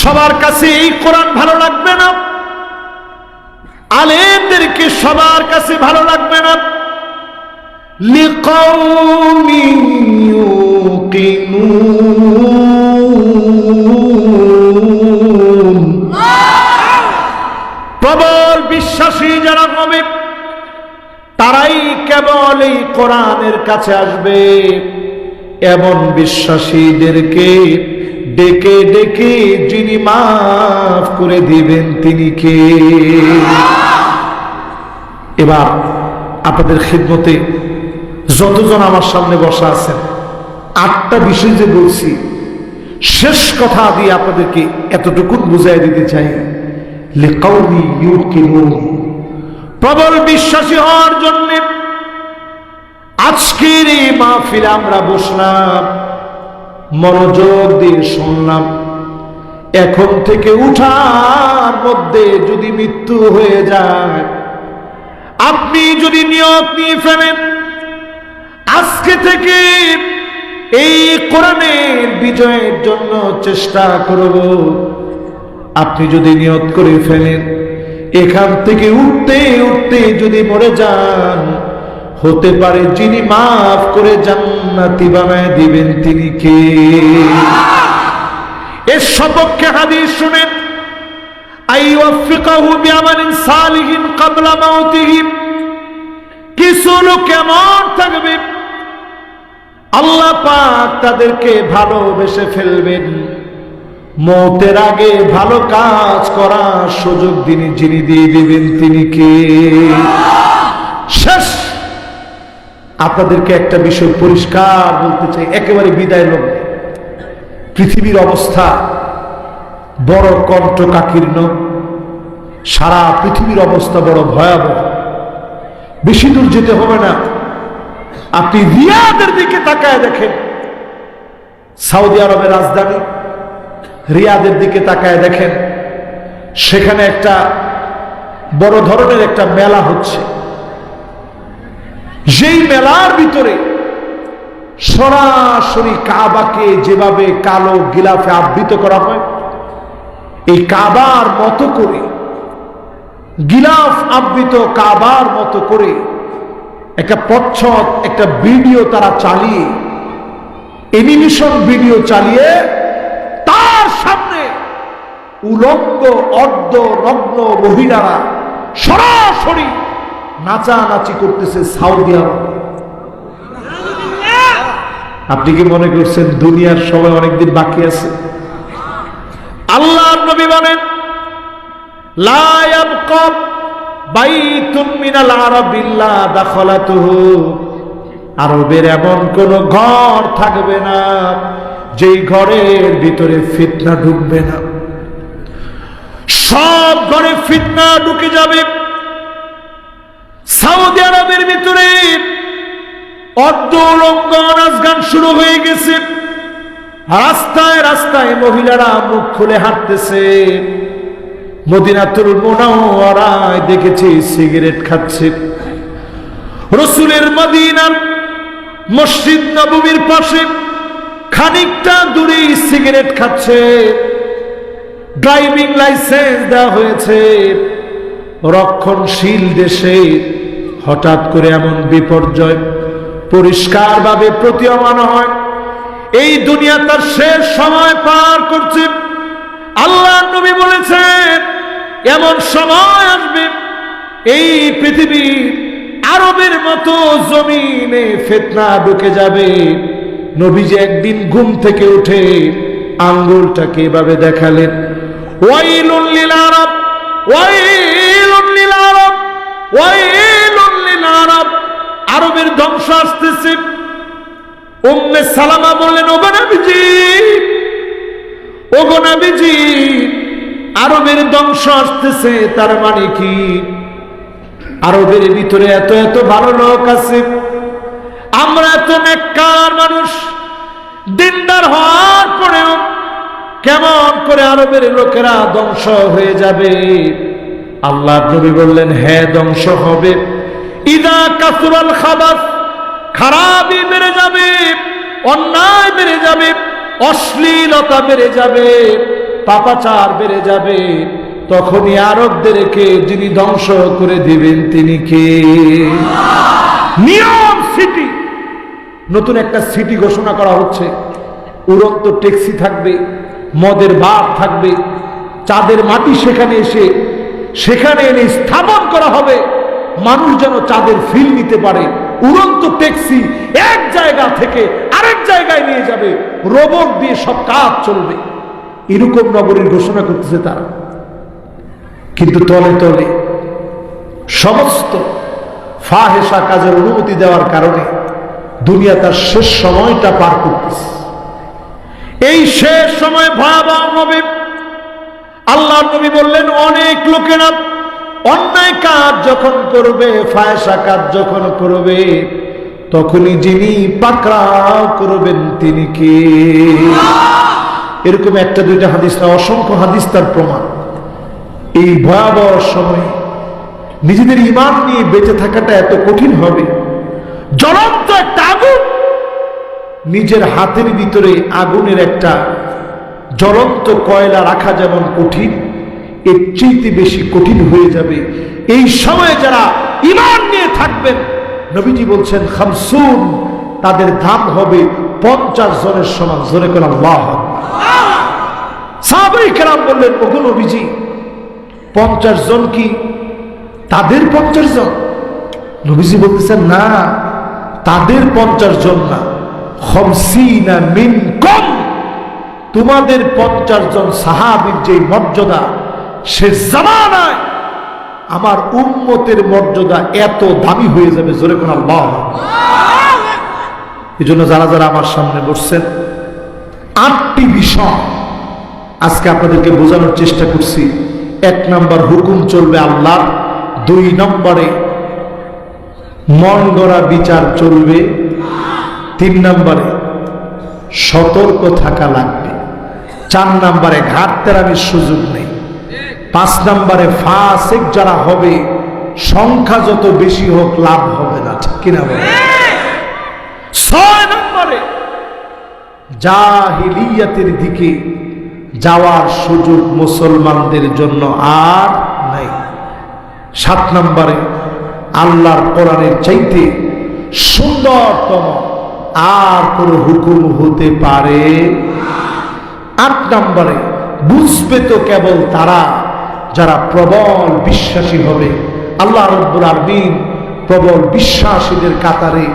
সবার কাছে এই কোরআন ভালো লাগবে না, আলেমদেরকে সবার কাছে ভালো লাগবে না। লিকাউমিন ইউকিনুন, প্রবল বিশ্বাসী যারা হবে তারাই কেবল এই কোরআনের কাছে আসবে। এমন বিশ্বাসীদেরকে ডেকে ডেকে যিনি মাফ করে দিবেন তিনি কে? এবার আপনাদের খিদমতে যতজন আমার সামনে বসা আছেন, 8টা বিষয় যে বলছি, শেষ কথা দিয়ে আপনাদেরকে এতটুকু বুঝাই দিতে চাই। লিকাউমি ইউকিনুন, প্রবল বিশ্বাসী হওয়ার জন্য আজকের এই মাহফিলে আমরা বসলাম, মনোযোগ দিয়ে শুনলাম। এখন থেকে উঠার মধ্যে যদি মৃত্যু হয়ে যায়, আপনি যদি নিয়ত নিয়ে ফেলেন আজকে থেকে এই কোরআনের বিজয়ের জন্য চেষ্টা করব, আপনি যদি নিয়ত করে ফেলেন এখান থেকে উঠতে উঠতে যদি মরে যান, হতে পারে যিনি মাফ করে জান্নাতি বানায় দিবেন তিনি কে? এর সপক্ষে হাদিস শুনেন, আইওয়াফিকাহু বিআমালিন সালিহিন ক্বাবলা মাউতিহি। কিছু লোক এমন থাকবে আল্লাহ পাক তাদেরকে ভালোবেসে ফেলবেন, মওতের আগে ভালো কাজ করার সুযোগ যিনি দিয়ে দিবেন তিনি কে? শেষ আপনাদেরকে একটা বিষয় পরিষ্কার বলতে চাই, একেবারে বিদায় লগ্নে পৃথিবীর অবস্থা বড় কণ্টকাকীর্ণ, সারা পৃথিবীর অবস্থা বড় ভয়াবহ। বেশি দূর যেতে হবে না, আপনি রিয়াদের দিকে তাকায় দেখেন, সৌদি আরবের রাজধানী রিয়াদের দিকে তাকায় দেখেন, সেখানে একটা বড় ধরনের একটা মেলা হচ্ছে। যেই মেলার ভিতরে সরাসরি কাবাকে যেভাবে কালো গিলাফে আবৃত করা হয়, এই কাবার মতো করে, গিলাফ আবৃত কাবার মতো করে একটা প্রচ্ছদ, একটা ভিডিও তারা চালিয়ে, অ্যানিমেশন ভিডিও চালিয়ে তার সামনে উলঙ্গ অর্ধ নগ্ন মহিলারা সরাসরি নাচানাচি করতেছে সৌদি আরব। আপনি কি মনে করছেন দুনিয়ার সময় অনেকদিন বাকি আছে? আল্লাহর নবী বলেন, লা ইয়াবকা বাইতুন মিনাল আরাব ইল্লা দাখালাতুহু, আরবের এমন কোন ঘর থাকবে না যেই ঘরের ভিতরে ফিতনা ঢুকবে না। সব ঘরে ফিতনা ঢুকে যাবে। সৌদি আরবের ভিতরে অর্ধ উলঙ্গ নাচ গান শুরু হয়ে গেছে, রাস্তায় রাস্তায় মহিলারা মুখ খুলে হাঁটতেছে। মদিনাতুল মুনাওয়ারায় দেখেছি সিগারেট খাচ্ছে। রাসূলের মদিনার মসজিদ নববীর পাশে খানিকটা দূরে সিগারেট খাচ্ছে। ড্রাইভিং লাইসেন্স দেওয়া হয়েছে। রক্ষণশীল দেশে হঠাৎ করে এমন বিপর্যয় পরিষ্কারভাবে প্রতীয়মান হয়। এই দুনিয়া তার শেষ সময় পার করছে। আল্লাহর নবী বলেছেন, এমন সময় আসবে এই পৃথিবী আরবের মতো জমিনে ফিতনা ঢুকে যাবে। নবীজি একদিন ঘুম থেকে উঠে আঙ্গুলটাকে এভাবে দেখালেন, ওয়াইলুল লিল আরব, ওয়াইলুল লিল আরব, ওয়াইলুল লিল আরব, আরবের ধ্বংস আসতেছে। উম্মে সালামা বললেন, ওগো নবীজি, ওগো নবীজি, আরবের ধ্বংস আসতেছে, তার মানে কি? আরবের ভিতরে এত এত ভালো লোক আছে, আমরা এত নেককার মানুষ, দিনদার হওয়ার পরেও কেমন করে আরবের লোকেরা ধ্বংস হয়ে যাবে? আল্লাহর নবী বললেন, হ্যাঁ ধ্বংস হবে। ইদা কাসুরাল খাবাস, খারাপই বেড়ে যাবে, অন্যায় বেড়ে যাবে, অশ্লীলতা বেড়ে যাবে। পাপাচার বেড়ে যাবে, তখনই আরবদেরকে যিনি ধ্বংস করে দিবেন তিনি কে? নিয়ম সিটি, নতুন একটা সিটি ঘোষণা করা হচ্ছে। উড়ন্ত ট্যাক্সি থাকবে, মদের বার থাকবে, চাঁদের মাটি সেখানে এনে স্থাপন করা হবে। মানুষ যেন চাঁদের ফিল নিতে পারে। উড়ন্ত ট্যাক্সি এক জায়গা থেকে আরেক জায়গায় নিয়ে যাবে, রোবট দিয়ে সব কাজ চলবে। এরকম নগরীর ঘোষণা করতেছে তারা। কিন্তু তলে তলে সমস্ত ফাহেসা কাজের অনুমতি দেওয়ার কারণে দুনিয়া তার শেষ সময়টা পার করতেছে। এই শেষ সময় ভয়াবহ নবী, আল্লাহর নবী বললেন, অনেক লোকেরা অন্যায় কাজ যখন করবে, ফাহেসা কাজ যখন করবে, তখনই যিনি পাকড়াও করবেন তিনি কে? এরকম একটা দুইটা হাদিস না, অসংখ্য হাদিস তার প্রমাণ। এই ভয়াবহ সময়ে নিজেদের ঈমান নিয়ে বেঁচে থাকাটা এত কঠিন হবে। জ্বলন্ত একটা আগুন, নিজের হাতের ভিতরে আগুনের একটা জ্বলন্ত কয়লা রাখা যেমন কঠিন, এর চেয়ে বেশি কঠিন হয়ে যাবে এই সময়ে যারা ঈমান নিয়ে থাকবেন। নবীজি বলছেন, খামসুন, তাদের দাম হবে 50 জনের সমান। জোরে করে আল্লাহু আকবার। সাহাবায়ে কেরাম বললেন, ওগো নবীজি, 50 জন কি তাদের 50 জন? নবীজি বলতেছেন, না, তাদের 50 জন না, খামসিনা মিনকুম, তোমাদের 50 জন সাহাবীর যে মর্যাদা, সে জামানায় আমার উম্মতের মর্যাদা এত দামি হয়ে যাবে। জোরে কোন আল্লাহ। এই জন্য যারা যারা আমার সামনে বসছেন, 8টি বিষয় আজকে আপনাদেরকে বোঝানোর চেষ্টা করছি। 1 নম্বর, হুকুম চলবে আল্লাহ। 2 নম্বরে মন গড়া বিচার চলবে। 3 নম্বরে সতর্ক থাকা লাগবে। 4 নম্বরে ঘাটতেরামির সুযোগ নেই। 5 নম্বরে ফাসিক যারা হবে, সংখ্যা যত বেশি হোক লাভ হবে না, ঠিক কিনা বলেন? 6 নম্বরে জাহিলিয়াতের দিকে যাওয়ার সুযোগ মুসলমানদের জন্য আর নাই। 7 নম্বরে আল্লাহর কোরআনের চাইতে সুন্দরতম আর কোন হুকুম হতে পারে। 8 নম্বরে বুঝবে তো কেবল তারা যারা প্রবল বিশ্বাসী হবে। আল্লাহ রাব্বুল আলামিন প্রবল বিশ্বাসীদের কাতারে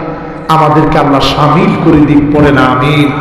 আমাদেরকে আল্লাহ শামিল করে দিক, পড়ে না আমিন।